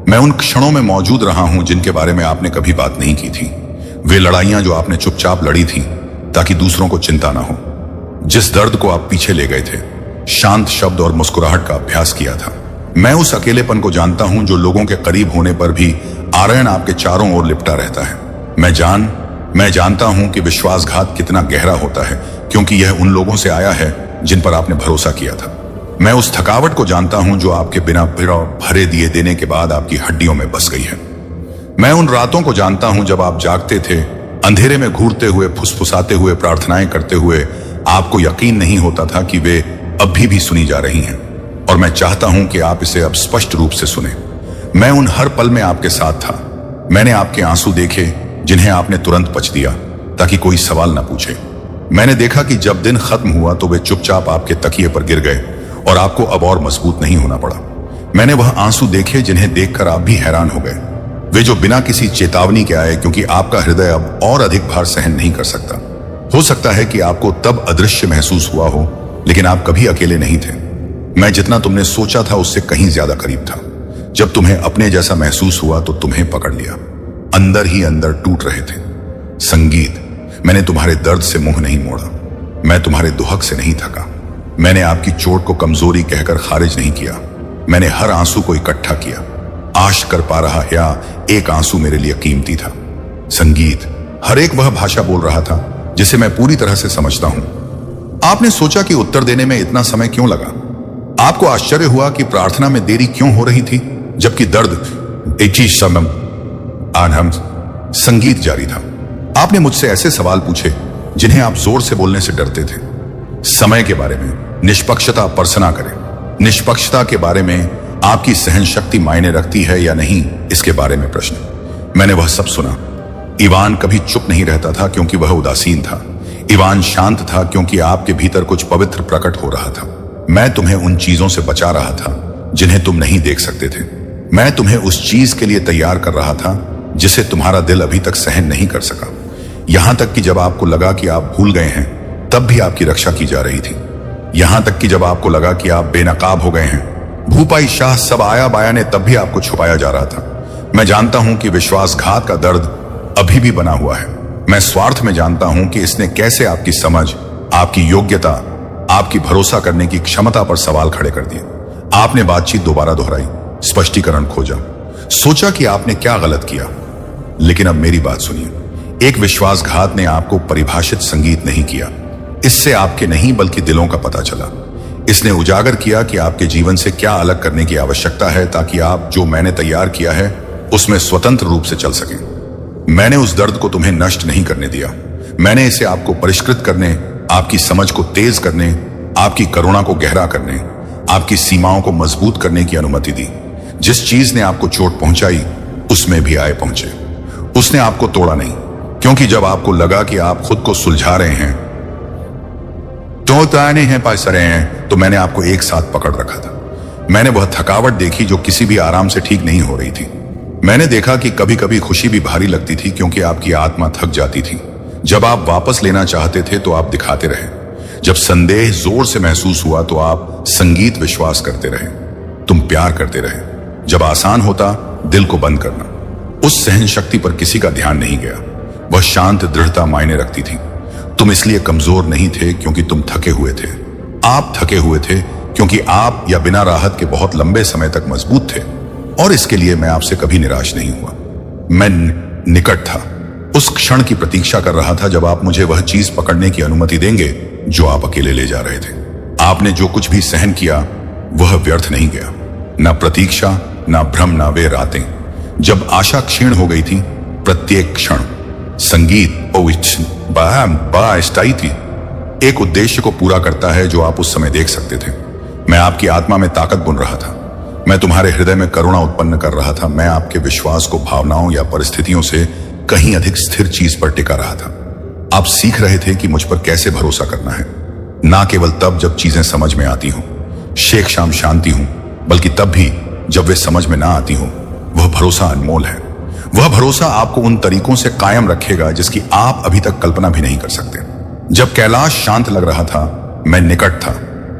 मैं उन क्षणों में मौजूद रहा हूं जिनके बारे में आपने कभी बात नहीं की थी। वे लड़ाइयां जो आपने चुपचाप लड़ी थी ताकि दूसरों को चिंता ना हो। जिस दर्द को आप पीछे ले गए थे, शांत शब्द और मुस्कुराहट का अभ्यास किया था। मैं उस अकेलेपन को जानता हूं जो लोगों के करीब होने पर भी आरयण आपके चारों ओर लिपटा रहता है। मैं जानता हूं कि विश्वासघात कितना गहरा होता है, क्योंकि यह उन लोगों से आया है जिन पर आपने भरोसा किया था। मैं उस थकावट को जानता हूं जो आपके बिना भरे दिए देने के बाद आपकी हड्डियों में बस गई है। मैं उन रातों को जानता हूं जब आप जागते थे अंधेरे में घूरते हुए, फुसफुसाते हुए, प्रार्थनाएं करते हुए आपको यकीन नहीं होता था कि वे अभी भी सुनी जा रही हैं। और मैं चाहता हूं कि आप इसे अब स्पष्ट रूप से सुने। मैं उन हर पल में आपके साथ था। मैंने आपके आंसू देखे जिन्हें आपने तुरंत पच दिया ताकि कोई सवाल ना पूछे। मैंने देखा कि जब दिन खत्म हुआ तो वे चुपचाप आपके तकिए पर गिर गए और आपको अब और मजबूत नहीं होना पड़ा। मैंने वह आंसू देखे जिन्हें देखकर आप भी हैरान हो गए, वे जो बिना किसी चेतावनी के आए, क्योंकि आपका हृदय अब और अधिक भार सहन नहीं कर सकता। हो सकता है कि आपको तब अदृश्य महसूस हुआ हो, लेकिन आप कभी अकेले नहीं थे। मैं जितना तुमने सोचा था उससे कहीं ज्यादा करीब था। जब तुम्हें अपने जैसा महसूस हुआ तो तुम्हें पकड़ लिया, अंदर ही अंदर टूट रहे थे। संगीत, मैंने तुम्हारे दर्द से मुंह नहीं मोड़ा, मैं तुम्हारे दुहक से नहीं थका। मैंने आपकी चोट को कमजोरी कहकर खारिज नहीं किया, मैंने हर आंसू को इकट्ठा किया। आश कर पा रहा या एक आंसू मेरे लिए कीमती था। संगीत, हर एक वह भाषा बोल रहा था जिसे मैं पूरी तरह से समझता हूं। आपने सोचा कि उत्तर देने में इतना समय क्यों लगा। आपको आश्चर्य हुआ कि प्रार्थना में देरी क्यों हो रही थी, जबकि दर्द एक ही समय आनंद संगीत जारी था। आपने मुझसे ऐसे सवाल पूछे जिन्हें आप जोर से बोलने से डरते थे। समय के बारे में, निष्पक्षता परसना करें, निष्पक्षता के बारे में, आपकी सहन शक्ति मायने रखती है या नहीं, इसके बारे में प्रश्न। मैंने वह सब सुना। इवान कभी चुप नहीं रहता था क्योंकि वह उदासीन था। इवान शांत था क्योंकि आपके भीतर कुछ पवित्र प्रकट हो रहा था। मैं तुम्हें उन चीजों से बचा रहा था जिन्हें तुम नहीं देख सकते थे। मैं तुम्हें उस चीज के लिए तैयार कर रहा था जिसे तुम्हारा दिल अभी तक सहन नहीं कर सका। यहां तक कि जब आपको लगा कि आप भूल गए हैं, तब भी आपकी रक्षा की जा रही थी। यहां तक कि जब आपको लगा कि आप बेनकाब हो गए हैं, भूपाई शाह सब आया बाया ने, तब भी आपको छुपाया जा रहा था। मैं जानता हूं कि विश्वासघात का दर्द अभी भी बना हुआ है। मैं स्वार्थ में जानता हूं कि इसने कैसे आपकी समझ, आपकी योग्यता, आपकी भरोसा करने की क्षमता पर सवाल खड़े कर दिए। आपने बातचीत दोबारा दोहराई, स्पष्टीकरण खोजा, सोचा कि आपने क्या गलत किया। लेकिन अब मेरी बात सुनिए। एक विश्वासघात ने आपको परिभाषित संगीत नहीं किया। इससे आपके नहीं बल्कि दिलों का पता चला। इसने उजागर किया कि आपके जीवन से क्या अलग करने की आवश्यकता है ताकि आप जो मैंने तैयार किया है उसमें स्वतंत्र रूप से चल सकें। मैंने उस दर्द को तुम्हें नष्ट नहीं करने दिया। मैंने इसे आपको परिष्कृत करने, आपकी समझ को तेज करने, आपकी करुणा को गहरा करने, आपकी सीमाओं को मजबूत करने की अनुमति दी। जिस चीज ने आपको चोट पहुंचाई उसमें भी आए पहुंचे। उसने आपको तोड़ा नहीं, क्योंकि जब आपको लगा कि आप खुद को सुलझा रहे हैं, तोड़ने हैं, पास रहे हैं, तो मैंने आपको एक साथ पकड़ रखा था। मैंने वह थकावट देखी जो किसी भी आराम से ठीक नहीं हो रही थी। मैंने देखा कि कभी कभी खुशी भी भारी लगती थी क्योंकि आपकी आत्मा थक जाती थी। जब आप वापस लेना चाहते थे तो आप दिखाते रहे। जब संदेह जोर से महसूस हुआ तो आप संगीत विश्वास करते रहे। तुम प्यार करते रहे। जब आसान होता दिल को बंद करना। उस सहन शक्ति पर किसी का ध्यान नहीं गया। वह शांत दृढ़ता मायने रखती थी। तुम इसलिए कमजोर नहीं थे क्योंकि तुम थके हुए थे। आप थके हुए थे क्योंकि आप या बिना राहत के बहुत लंबे समय तक मजबूत थे। और इसके लिए मैं आपसे कभी निराश नहीं हुआ। मैं निकट था, उस क्षण की प्रतीक्षा कर रहा था जब आप मुझे वह चीज पकड़ने की अनुमति देंगे जो आप अकेले ले जा रहे थे। आपने जो कुछ भी सहन किया वह व्यर्थ नहीं गया। ना प्रतीक्षा, ना भ्रम, ना वे रातें जब आशा क्षीण हो गई थी। प्रत्येक क्षण संगीत स्थायी थी, एक उद्देश्य को पूरा करता है जो आप उस समय देख सकते थे। मैं आपकी आत्मा में ताकत बुन रहा था। मैं तुम्हारे हृदय में करुणा उत्पन्न कर रहा था। मैं आपके विश्वास को भावनाओं या परिस्थितियों से कहीं अधिक स्थिर चीज पर टिका रहा था। आप सीख रहे थे कि मुझ पर कैसे भरोसा करना है, ना केवल तब जब चीजें समझ में आती हों, शेख शाम शांति हूं, बल्कि तब भी जब वे समझ में ना आती हो। वह भरोसा अनमोल है। वह भरोसा आपको उन तरीकों से कायम रखेगा जिसकी आप अभी तक कल्पना भी नहीं कर सकते। जब कैलाश शांत लग रहा था, मैं निकट था।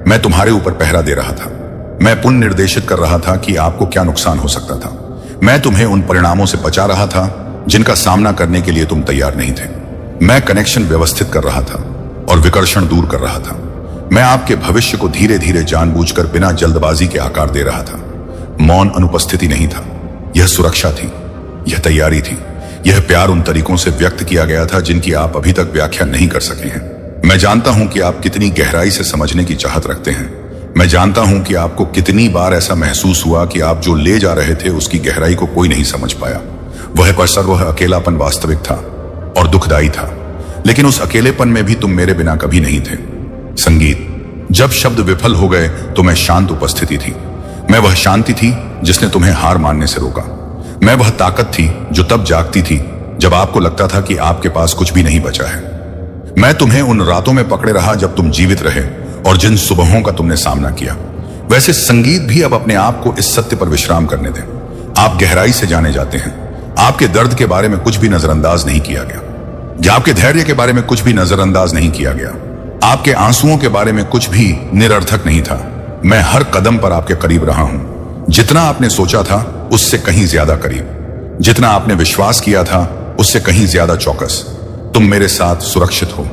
मैं तुम्हारे ऊपर पहरा दे रहा था। मैं पुनः निर्देशित कर रहा था कि आपको क्या नुकसान हो सकता था। मैं तुम्हें उन परिणामों से बचा रहा था जिनका सामना करने के लिए तुम तैयार नहीं थे। मैं कनेक्शन व्यवस्थित कर रहा था और विकर्षण दूर कर रहा था। मैं आपके भविष्य को धीरे धीरे जानबूझकर बिना जल्दबाजी के आकार दे रहा था। मौन अनुपस्थिति नहीं था, यह सुरक्षा थी, यह तैयारी थी। यह प्यार उन तरीकों से व्यक्त किया गया था जिनकी आप अभी तक व्याख्या नहीं कर सके हैं। मैं जानता हूं कि आप कितनी गहराई से समझने की चाहत रखते हैं। मैं जानता हूं कि आपको कितनी बार ऐसा महसूस हुआ कि आप जो ले जा रहे थे उसकी गहराई को कोई नहीं समझ पाया। वह पर सर्व अकेलापन वास्तविक था और दुखदाई था, लेकिन उस अकेलेपन में भी तुम मेरे बिना कभी नहीं थे। संगीत, जब शब्द विफल हो गए तो मैं शांत उपस्थिति थी। मैं वह शांति थी जिसने तुम्हें हार मानने से रोका। मैं वह ताकत थी जो तब जागती थी जब आपको लगता था कि आपके पास कुछ भी नहीं बचा है। मैं तुम्हें उन रातों में पकड़े रहा जब तुम जीवित रहे और जिन सुबहों का तुमने सामना किया। वैसे संगीत भी अब अपने आप को इस सत्य पर विश्राम करने दें। आप गहराई से जाने जाते हैं। आपके दर्द के बारे में कुछ भी नजरअंदाज नहीं किया गया। आपके धैर्य के बारे में कुछ भी नजरअंदाज नहीं किया गया। आपके आंसुओं के बारे में कुछ भी निरर्थक नहीं था। मैं हर कदम पर आपके करीब रहा हूं। जितना आपने सोचा था उससे कहीं ज्यादा करीब। जितना आपने विश्वास किया था उससे कहीं ज्यादा चौकस। तुम मेरे साथ सुरक्षित हो।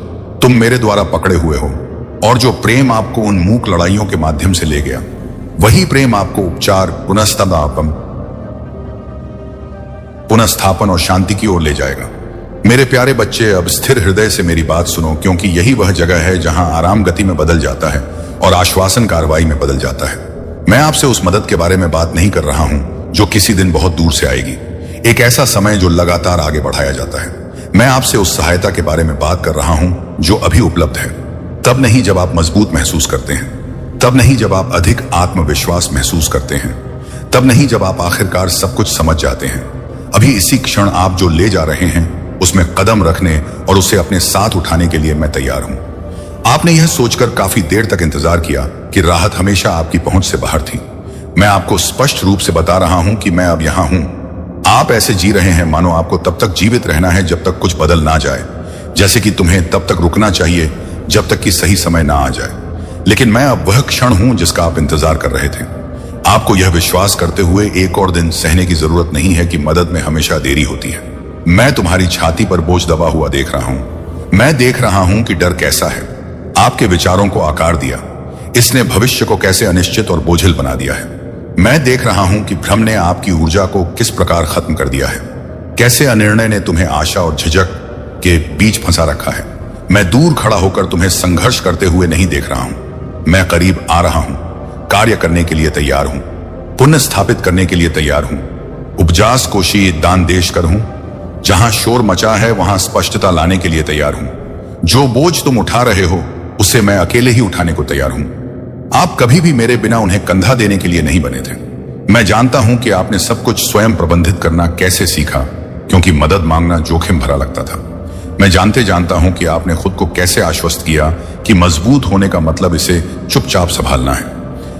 तुम मेरे द्वारा पकड़े हुए हो। और जो प्रेम आपको उन मूक लड़ाइयों के माध्यम से ले गया, वही प्रेम आपको उपचार, पुनःस्थापन और शांति की ओर ले जाएगा। मेरे प्यारे बच्चे, अब स्थिर हृदय से मेरी बात सुनो, क्योंकि यही वह जगह है जहां आराम गति में बदल जाता है और आश्वासन कार्रवाई में बदल जाता है। मैं आपसे उस मदद के बारे में बात नहीं कर रहा हूं जो किसी दिन बहुत दूर से आएगी, एक ऐसा समय जो लगातार आगे बढ़ाया जाता है। मैं आपसे उस सहायता के बारे में बात कर रहा हूं जो अभी उपलब्ध है। तब नहीं जब आप मजबूत महसूस करते हैं, तब नहीं जब आप अधिक आत्मविश्वास महसूस करते हैं, तब नहीं जब आप आखिरकार सब कुछ समझ जाते हैं। अभी इसी क्षण आप जो ले जा रहे हैं उसमें कदम रखने और उसे अपने साथ उठाने के लिए मैं तैयार हूं। आपने यह सोचकर काफी देर तक इंतजार किया कि राहत हमेशा आपकी पहुंच से बाहर थी। मैं आपको स्पष्ट रूप से बता रहा हूं कि मैं अब यहां हूं। आप ऐसे जी रहे हैं मानो आपको तब तक जीवित रहना है जब तक कुछ बदल ना जाए, जैसे कि तुम्हें तब तक रुकना चाहिए जब तक कि सही समय ना आ जाए। लेकिन मैं अब वह क्षण हूं जिसका आप इंतजार कर रहे थे। आपको यह विश्वास करते हुए एक और दिन सहने की जरूरत नहीं है कि मदद में हमेशा देरी होती है। मैं तुम्हारी छाती पर बोझ दबा हुआ देख रहा हूं। मैं देख रहा हूं कि डर कैसा है आपके विचारों को आकार दिया। इसने भविष्य को कैसे अनिश्चित और बोझिल बना दिया है। मैं देख रहा हूं कि भ्रम ने आपकी ऊर्जा को किस प्रकार खत्म कर दिया है। कैसे अनिर्णय ने तुम्हें आशा और झिझक के बीच फंसा रखा है। मैं दूर खड़ा होकर तुम्हें संघर्ष करते हुए नहीं देख रहा हूं। मैं करीब आ रहा हूं, कार्य करने के लिए तैयार हूं, पुनः स्थापित करने के लिए तैयार हूं, उपजास कोशी दान देश कर हूं। जहां शोर मचा है वहां स्पष्टता लाने के लिए तैयार हूं। जो बोझ तुम उठा रहे हो उसे मैं अकेले ही उठाने को तैयार हूं। आप कभी भी मेरे बिना उन्हें कंधा देने के लिए नहीं बने थे। मैं जानता हूं कि आपने सब कुछ स्वयं प्रबंधित करना कैसे सीखा, क्योंकि मदद मांगना जोखिम भरा लगता था। मैं जानता हूं कि आपने खुद को कैसे आश्वस्त किया कि मजबूत होने का मतलब इसे चुपचाप संभालना है,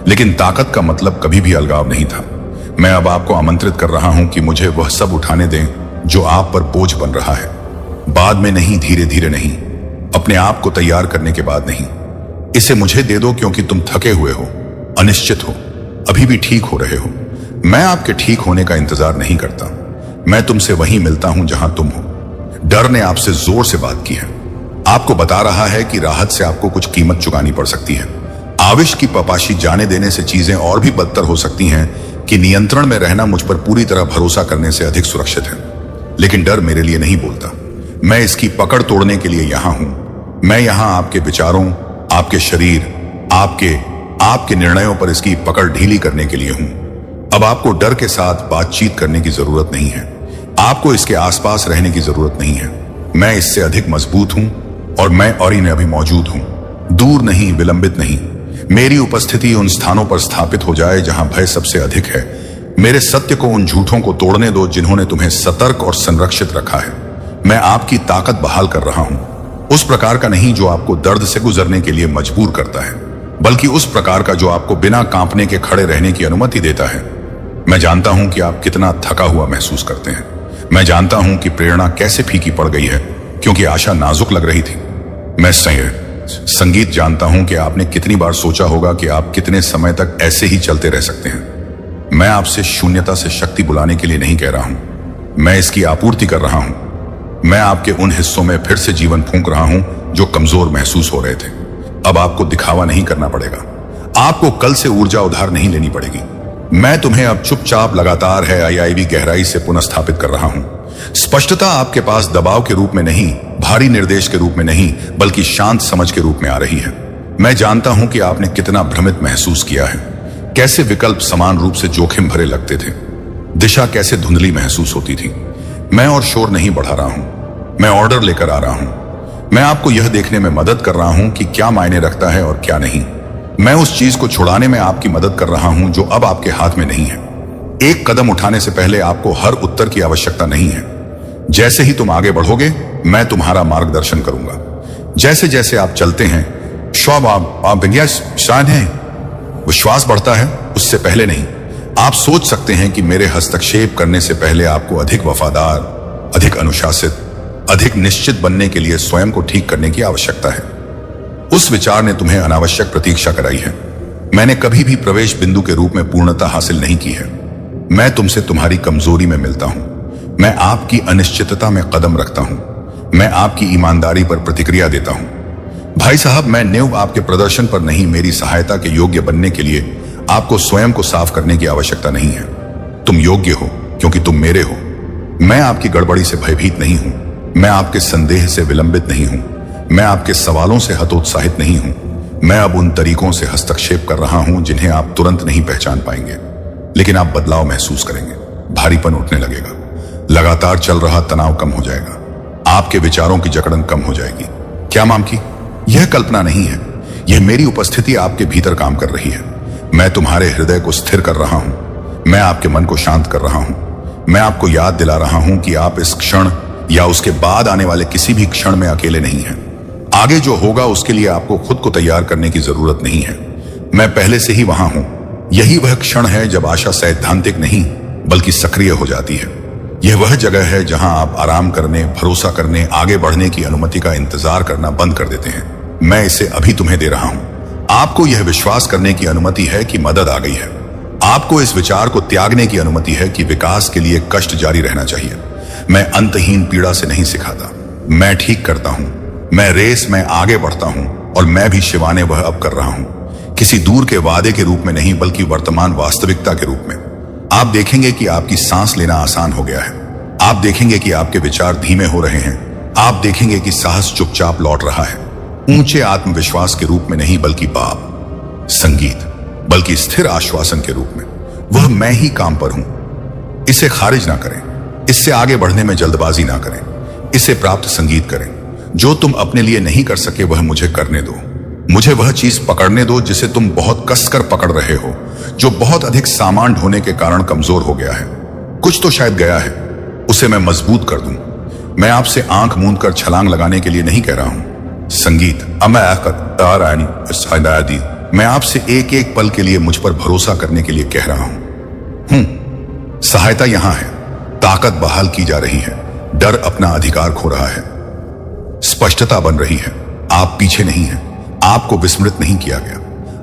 लेकिन ताकत का मतलब कभी भी अलगाव नहीं था। मैं अब आपको आमंत्रित कर रहा हूं कि मुझे वह सब उठाने दें जो आप पर बोझ बन रहा है। बाद में नहीं, धीरे धीरे नहीं, अपने आप को तैयार करने के बाद नहीं। इसे मुझे दे दो, क्योंकि तुम थके हुए हो, अनिश्चित हो, अभी भी ठीक हो रहे हो। मैं आपके ठीक होने का इंतजार नहीं करता। मैं तुमसे वहीं मिलता हूं जहां तुम हो। डर ने आपसे जोर से बात की है। आपको बता रहा है कि राहत से आपको कुछ कीमत चुकानी पड़ सकती है। आविश की पपाशी जाने देने से चीजें और भी बदतर हो सकती हैं कि नियंत्रण में रहना मुझ पर पूरी तरह भरोसा करने से अधिक सुरक्षित है। लेकिन डर मेरे लिए नहीं बोलता। मैं इसकी पकड़ तोड़ने के लिए यहां हूं। मैं यहां आपके विचारों, आपके शरीर, आपके निर्णयों पर इसकी पकड़ ढीली करने के लिए हूं। अब आपको डर के साथ बातचीत करने की जरूरत नहीं है। आपको इसके आसपास रहने की जरूरत नहीं है। मैं इससे अधिक मजबूत हूं और मैं और इन्हें अभी मौजूद हूं। दूर नहीं, विलंबित नहीं। मेरी उपस्थिति उन स्थानों पर स्थापित हो जाए जहां भय सबसे अधिक है। मेरे सत्य को उन झूठों को तोड़ने दो जिन्होंने तुम्हें सतर्क और संरक्षित रखा है। मैं आपकी ताकत बहाल कर रहा हूं, उस प्रकार का नहीं जो आपको दर्द से गुजरने के लिए मजबूर करता है, बल्कि उस प्रकार का जो आपको बिना कांपने के खड़े रहने की अनुमति देता है। मैं जानता हूं कि आप कितना थका हुआ महसूस करते हैं। मैं जानता हूं कि प्रेरणा कैसे फीकी पड़ गई है, क्योंकि आशा नाजुक लग रही थी। मैं संगीत जानता हूं कि आपने कितनी बार सोचा होगा कि आप कितने समय तक ऐसे ही चलते रह सकते हैं। मैं आपसे शून्यता से शक्ति बुलाने के लिए नहीं कह रहा हूं, मैं इसकी आपूर्ति कर रहा हूं। मैं आपके उन हिस्सों में फिर से जीवन फूंक रहा हूं जो कमजोर महसूस हो रहे थे। अब आपको दिखावा नहीं करना पड़ेगा। आपको कल से ऊर्जा उधार नहीं लेनी पड़ेगी। मैं तुम्हें अब चुपचाप लगातार है आईआईवी गहराई से पुनर्स्थापित कर रहा हूं। स्पष्टता आपके पास दबाव के रूप में नहीं, भारी निर्देश के रूप में नहीं, बल्कि शांत समझ के रूप में आ रही है। मैं जानता हूं कि आपने कितना भ्रमित महसूस किया है, कैसे विकल्प समान रूप से जोखिम भरे लगते थे, दिशा कैसे धुंधली महसूस होती थी। मैं और शोर नहीं बढ़ा रहा हूं, मैं ऑर्डर लेकर आ रहा हूं। मैं आपको यह देखने में मदद कर रहा हूं कि क्या मायने रखता है और क्या नहीं। मैं उस चीज को छुड़ाने में आपकी मदद कर रहा हूं जो अब आपके हाथ में नहीं है। एक कदम उठाने से पहले आपको हर उत्तर की आवश्यकता नहीं है। जैसे ही तुम आगे बढ़ोगे, मैं तुम्हारा मार्गदर्शन करूंगा। जैसे जैसे आप चलते हैं, शायद है विश्वास बढ़ता है, उससे पहले नहीं। आप सोच सकते हैं कि मेरे हस्तक्षेप करने से पहले आपको अधिक वफादार, अधिक अनुशासित, अधिक निश्चित बनने के लिए स्वयं को ठीक करने की आवश्यकता है। उस विचार ने तुम्हें अनावश्यक प्रतीक्षा कराई है। मैंने कभी भी प्रवेश बिंदु के रूप में पूर्णता हासिल नहीं की है। मैं तुमसे तुम्हारी कमजोरी में मिलता हूं। मैं आपकी अनिश्चितता में कदम रखता हूं। मैं आपकी ईमानदारी पर प्रतिक्रिया देता हूं। भाई साहब, मैं नेव आपके प्रदर्शन पर नहीं, मेरी सहायता के योग्य बनने के लिए आपको स्वयं को साफ करने की आवश्यकता नहीं है। तुम योग्य हो क्योंकि तुम मेरे हो। मैं आपकी गड़बड़ी से भयभीत नहीं हूं। मैं आपके संदेह से विलंबित नहीं हूं। मैं आपके सवालों से हतोत्साहित नहीं हूं। मैं अब उन तरीकों से हस्तक्षेप कर रहा हूं जिन्हें आप तुरंत नहीं पहचान पाएंगे, लेकिन आप बदलाव महसूस करेंगे। भारीपन उठने लगेगा। लगातार चल रहा तनाव कम हो जाएगा। आपके विचारों की जकड़न कम हो जाएगी। क्या माम की? यह कल्पना नहीं है। यह मेरी उपस्थिति आपके भीतर काम कर रही है। मैं तुम्हारे हृदय को स्थिर कर रहा हूं। मैं आपके मन को शांत कर रहा हूं। मैं आपको याद दिला रहा हूं कि आप इस क्षण या उसके बाद आने वाले किसी भी क्षण में अकेले नहीं हैं। आगे जो होगा उसके लिए आपको खुद को तैयार करने की जरूरत नहीं है। मैं पहले से ही वहां हूं। यही वह क्षण है जब आशा सैद्धांतिक नहीं बल्कि सक्रिय हो जाती है। यह वह जगह है जहां आप आराम करने, भरोसा करने, आगे बढ़ने की अनुमति का इंतजार करना बंद कर देते हैं। मैं इसे अभी तुम्हें दे रहा हूं। आपको यह विश्वास करने की अनुमति है कि मदद आ गई है। आपको इस विचार को त्यागने की अनुमति है कि विकास के लिए कष्ट जारी रहना चाहिए। मैं अंतहीन पीड़ा से नहीं सिखाता। मैं ठीक करता हूं। मैं रेस में आगे बढ़ता हूं और मैं भी शिवाने वह अब कर रहा हूं। किसी दूर के वादे के रूप में नहीं बल्कि वर्तमान वास्तविकता के रूप में। आप देखेंगे कि आपकी सांस लेना आसान हो गया है। आप देखेंगे कि आपके विचार धीमे हो रहे हैं। आप देखेंगे कि साहस चुपचाप लौट रहा है। ऊंचे आत्मविश्वास के रूप में नहीं बल्कि पाप, संगीत, बल्कि स्थिर आश्वासन के रूप में। वह मैं ही काम पर हूं। इसे खारिज ना करें। इससे आगे बढ़ने में जल्दबाजी ना करें। इसे प्राप्त संगीत करें। जो तुम अपने लिए नहीं कर सके वह मुझे करने दो। मुझे वह चीज पकड़ने दो जिसे तुम बहुत कसकर पकड़ रहे हो, जो बहुत अधिक सामान ढोने के कारण कमजोर हो गया है। कुछ तो शायद गया है, उसे मैं मजबूत कर दूं। मैं आपसे आंख मूंद कर छलांग लगाने के लिए नहीं कह रहा हूं। संगीत, मैं आपसे एक एक पल के लिए मुझ पर भरोसा करने के लिए कह रहा हूं। सहायता यहां है। ताकत बहाल की जा रही है। डर अपना अधिकार खो रहा है। स्पष्टता बन रही है। आप पीछे नहीं हैं। आपको विस्मृत नहीं किया गया।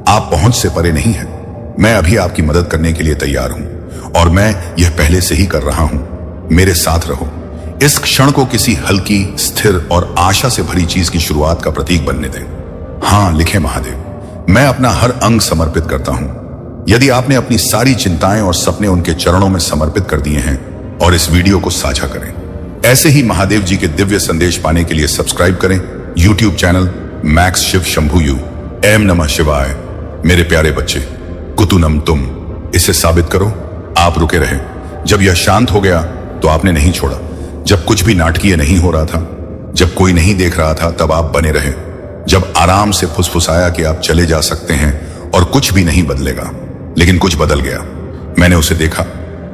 आप पहुंच से परे नहीं हैं। मैं अभी आपकी मदद करने के लिए तैयार हूं और मैं यह पहले से ही कर रहा हूं। मेरे साथ रहो। इस क्षण को किसी हल्की, स्थिर और आशा से भरी चीज की शुरुआत का प्रतीक बनने दें। हां, लिखे महादेव, मैं अपना हर अंग समर्पित करता हूं। यदि आपने अपनी सारी चिंताएं और सपने उनके चरणों में समर्पित कर दिए हैं, और इस वीडियो को साझा करें। ऐसे ही महादेव जी के दिव्य संदेश पाने के लिए सब्सक्राइब करें YouTube channel Max Shiv Shambhu यू। एम नमः शिवाय। मेरे प्यारे बच्चे, कुतुनम तुम, इसे साबित करो। आप रुके रहे। जब यह शांत हो गया तो आपने नहीं छोड़ा। जब कुछ भी नाटकीय नहीं हो रहा था, जब कोई नहीं देख रहा था, तब आप बने रहे। जब आराम से फुसफुसाया कि आप चले जा सकते हैं और कुछ भी नहीं बदलेगा, लेकिन कुछ बदल गया। मैंने उसे देखा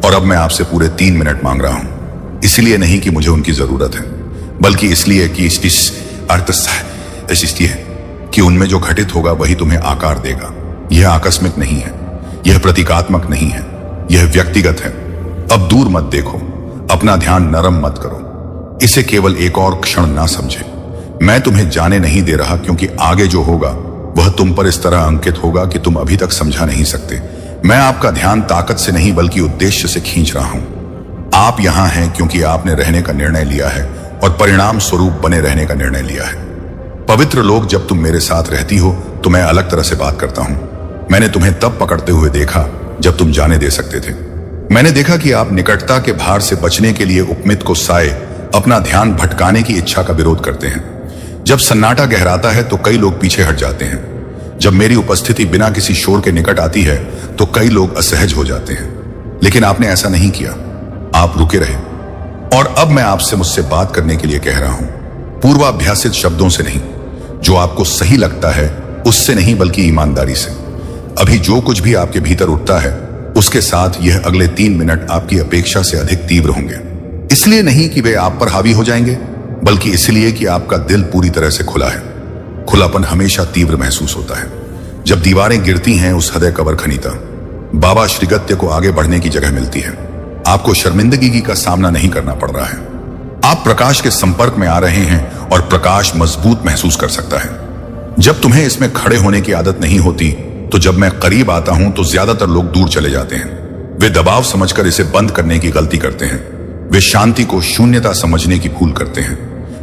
और अब मैं आपसे पूरे 3 मिनट मांग रहा हूं। इसलिए नहीं कि मुझे उनकी जरूरत है, बल्कि इसलिए कि कि उनमें जो घटित होगा वही तुम्हें आकार देगा। यह आकस्मिक नहीं है। यह प्रतीकात्मक नहीं है। यह व्यक्तिगत है। अब दूर मत देखो। अपना ध्यान नरम मत करो। इसे केवल एक और क्षण ना समझे। मैं तुम्हें जाने नहीं दे रहा, क्योंकि आगे जो होगा वह तुम पर इस तरह अंकित होगा कि तुम अभी तक समझा नहीं सकते। मैं आपका ध्यान ताकत से नहीं बल्कि उद्देश्य से खींच रहा हूं। आप यहां हैं क्योंकि आपने रहने का निर्णय लिया है और परिणाम स्वरूप बने रहने का निर्णय लिया है। पवित्र लोग, जब तुम मेरे साथ रहती हो तो मैं अलग तरह से बात करता हूं। मैंने तुम्हें तब पकड़ते हुए देखा जब तुम जाने दे सकते थे। मैंने देखा कि आप निकटता के भार से बचने के लिए उपमित को साए अपना ध्यान भटकाने की इच्छा का विरोध करते हैं। जब सन्नाटा गहराता है तो कई लोग पीछे हट जाते हैं। जब मेरी उपस्थिति बिना किसी शोर के निकट आती है तो कई लोग असहज हो जाते हैं। लेकिन आपने ऐसा नहीं किया। आप रुके रहे। और अब मैं आपसे मुझसे बात करने के लिए कह रहा हूं, पूर्वाभ्यासित शब्दों से नहीं, जो आपको सही लगता है उससे नहीं, बल्कि ईमानदारी से। अभी जो कुछ भी आपके भीतर उठता है, उसके साथ यह अगले 3 मिनट आपकी अपेक्षा से अधिक तीव्र होंगे। इसलिए नहीं कि वे आप पर हावी हो जाएंगे, बल्कि इसलिए कि आपका दिल पूरी तरह से खुला है। खुलापन हमेशा तीव्र महसूस होता है। जब दीवारें गिरती हैं, उस हृदय कबर खनीता बाबा श्रीगत्य को आगे बढ़ने की जगह मिलती है। आपको शर्मिंदगी का सामना नहीं करना पड़ रहा है। आप प्रकाश के संपर्क में आ रहे हैं और प्रकाश मजबूत महसूस कर सकता है। जब तुम्हें इसमें खड़े होने की आदत नहीं होती, तो जब मैं करीब आता हूं तो ज्यादातर लोग दूर चले जाते हैं। वे दबाव समझकर इसे बंद करने की गलती करते हैं। वे शांति को शून्यता समझने की भूल करते हैं।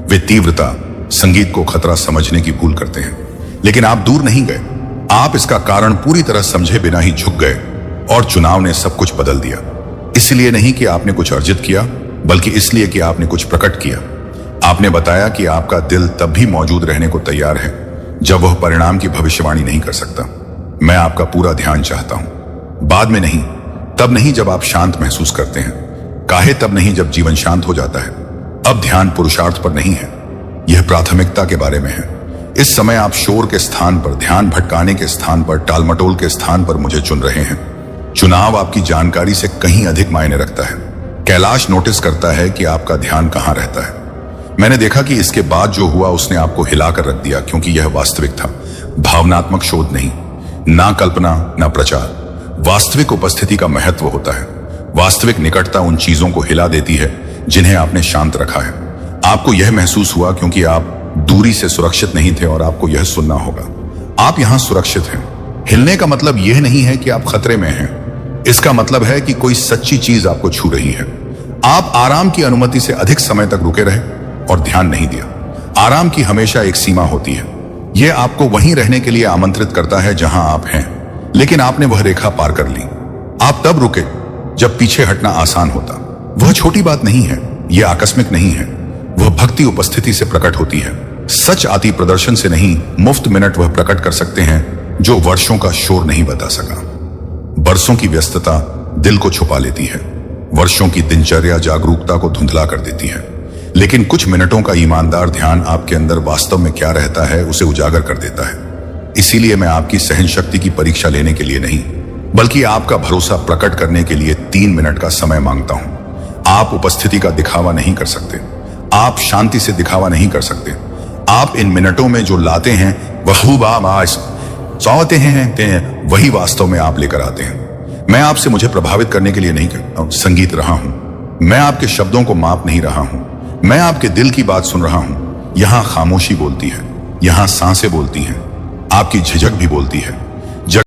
वे तीव्रता, संगीत को खतरा समझने की भूल करते हैं। लेकिन आप दूर नहीं गए। आप इसका कारण पूरी तरह समझे बिना ही झुक गए, और चुनाव ने सब कुछ बदल दिया। इसलिए नहीं कि आपने कुछ अर्जित किया, बल्कि इसलिए कि आपने कुछ प्रकट किया। आपने बताया कि आपका दिल तब भी मौजूद रहने को तैयार है जब वह परिणाम की भविष्यवाणी नहीं कर सकता। मैं आपका पूरा ध्यान चाहता हूं, बाद में नहीं, तब नहीं जब आप शांत महसूस करते हैं, काहे तब नहीं जब जीवन शांत हो जाता है। अब ध्यान पुरुषार्थ पर नहीं है, यह प्राथमिकता के बारे में है। इस समय आप शोर के स्थान पर, ध्यान भटकाने के स्थान पर, टालमटोल के स्थान पर मुझे चुन रहे हैं। चुनाव आपकी जानकारी से कहीं अधिक मायने रखता है। कैलाश नोटिस करता है कि आपका ध्यान कहां रहता है। मैंने देखा कि इसके बाद जो हुआ उसने आपको हिलाकर रख दिया, क्योंकि यह वास्तविक था, भावनात्मक शोध नहीं, ना कल्पना, ना प्रचार। वास्तविक उपस्थिति का महत्व होता है। वास्तविक निकटता उन चीजों को हिला देती है जिन्हें आपने शांत रखा है। आपको यह महसूस हुआ क्योंकि आप दूरी से सुरक्षित नहीं थे, और आपको यह सुनना होगा, आप यहां सुरक्षित हैं। हिलने का मतलब यह नहीं है कि आप खतरे में हैं। इसका मतलब है कि कोई सच्ची चीज आपको छू रही है। आप आराम की अनुमति से अधिक समय तक रुके रहे और ध्यान नहीं दिया। आराम की हमेशा एक सीमा होती है। यह आपको वहीं रहने के लिए आमंत्रित करता है जहां आप हैं, लेकिन आपने वह रेखा पार कर ली। आप तब रुके जब पीछे हटना आसान होता। वह छोटी बात नहीं है, यह आकस्मिक नहीं है, वह भक्ति उपस्थिति से प्रकट होती है। सच आती प्रदर्शन से नहीं, मुफ्त मिनट वह प्रकट कर सकते हैं जो वर्षों का शोर नहीं बता सका। बरसों की व्यस्तता दिल को छुपा लेती है। वर्षों की दिनचर्या जागरूकता को धुंधला कर देती है। लेकिन कुछ मिनटों का ईमानदार ध्यान आपके अंदर वास्तव में क्या रहता है उसे उजागर कर देता है। इसीलिए मैं आपकी सहन शक्ति की परीक्षा लेने के लिए नहीं, बल्कि आपका भरोसा प्रकट करने के लिए 3 मिनट का समय मांगता हूं। आप उपस्थिति का दिखावा नहीं कर सकते, आप शांति से दिखावा नहीं कर सकते। आप इन मिनटों में जो लाते हैं वह सौते हैं, वही वास्तव में आप लेकर आते हैं। मैं आपसे मुझे प्रभावित करने के लिए नहीं संगीत रहा हूं। मैं आपके शब्दों को माप नहीं रहा हूं। मैं आपके दिल की बात सुन रहा हूं। यहां खामोशी बोलती है, यहां सांसें बोलती हैं, आपकी झिझक भी बोलती है।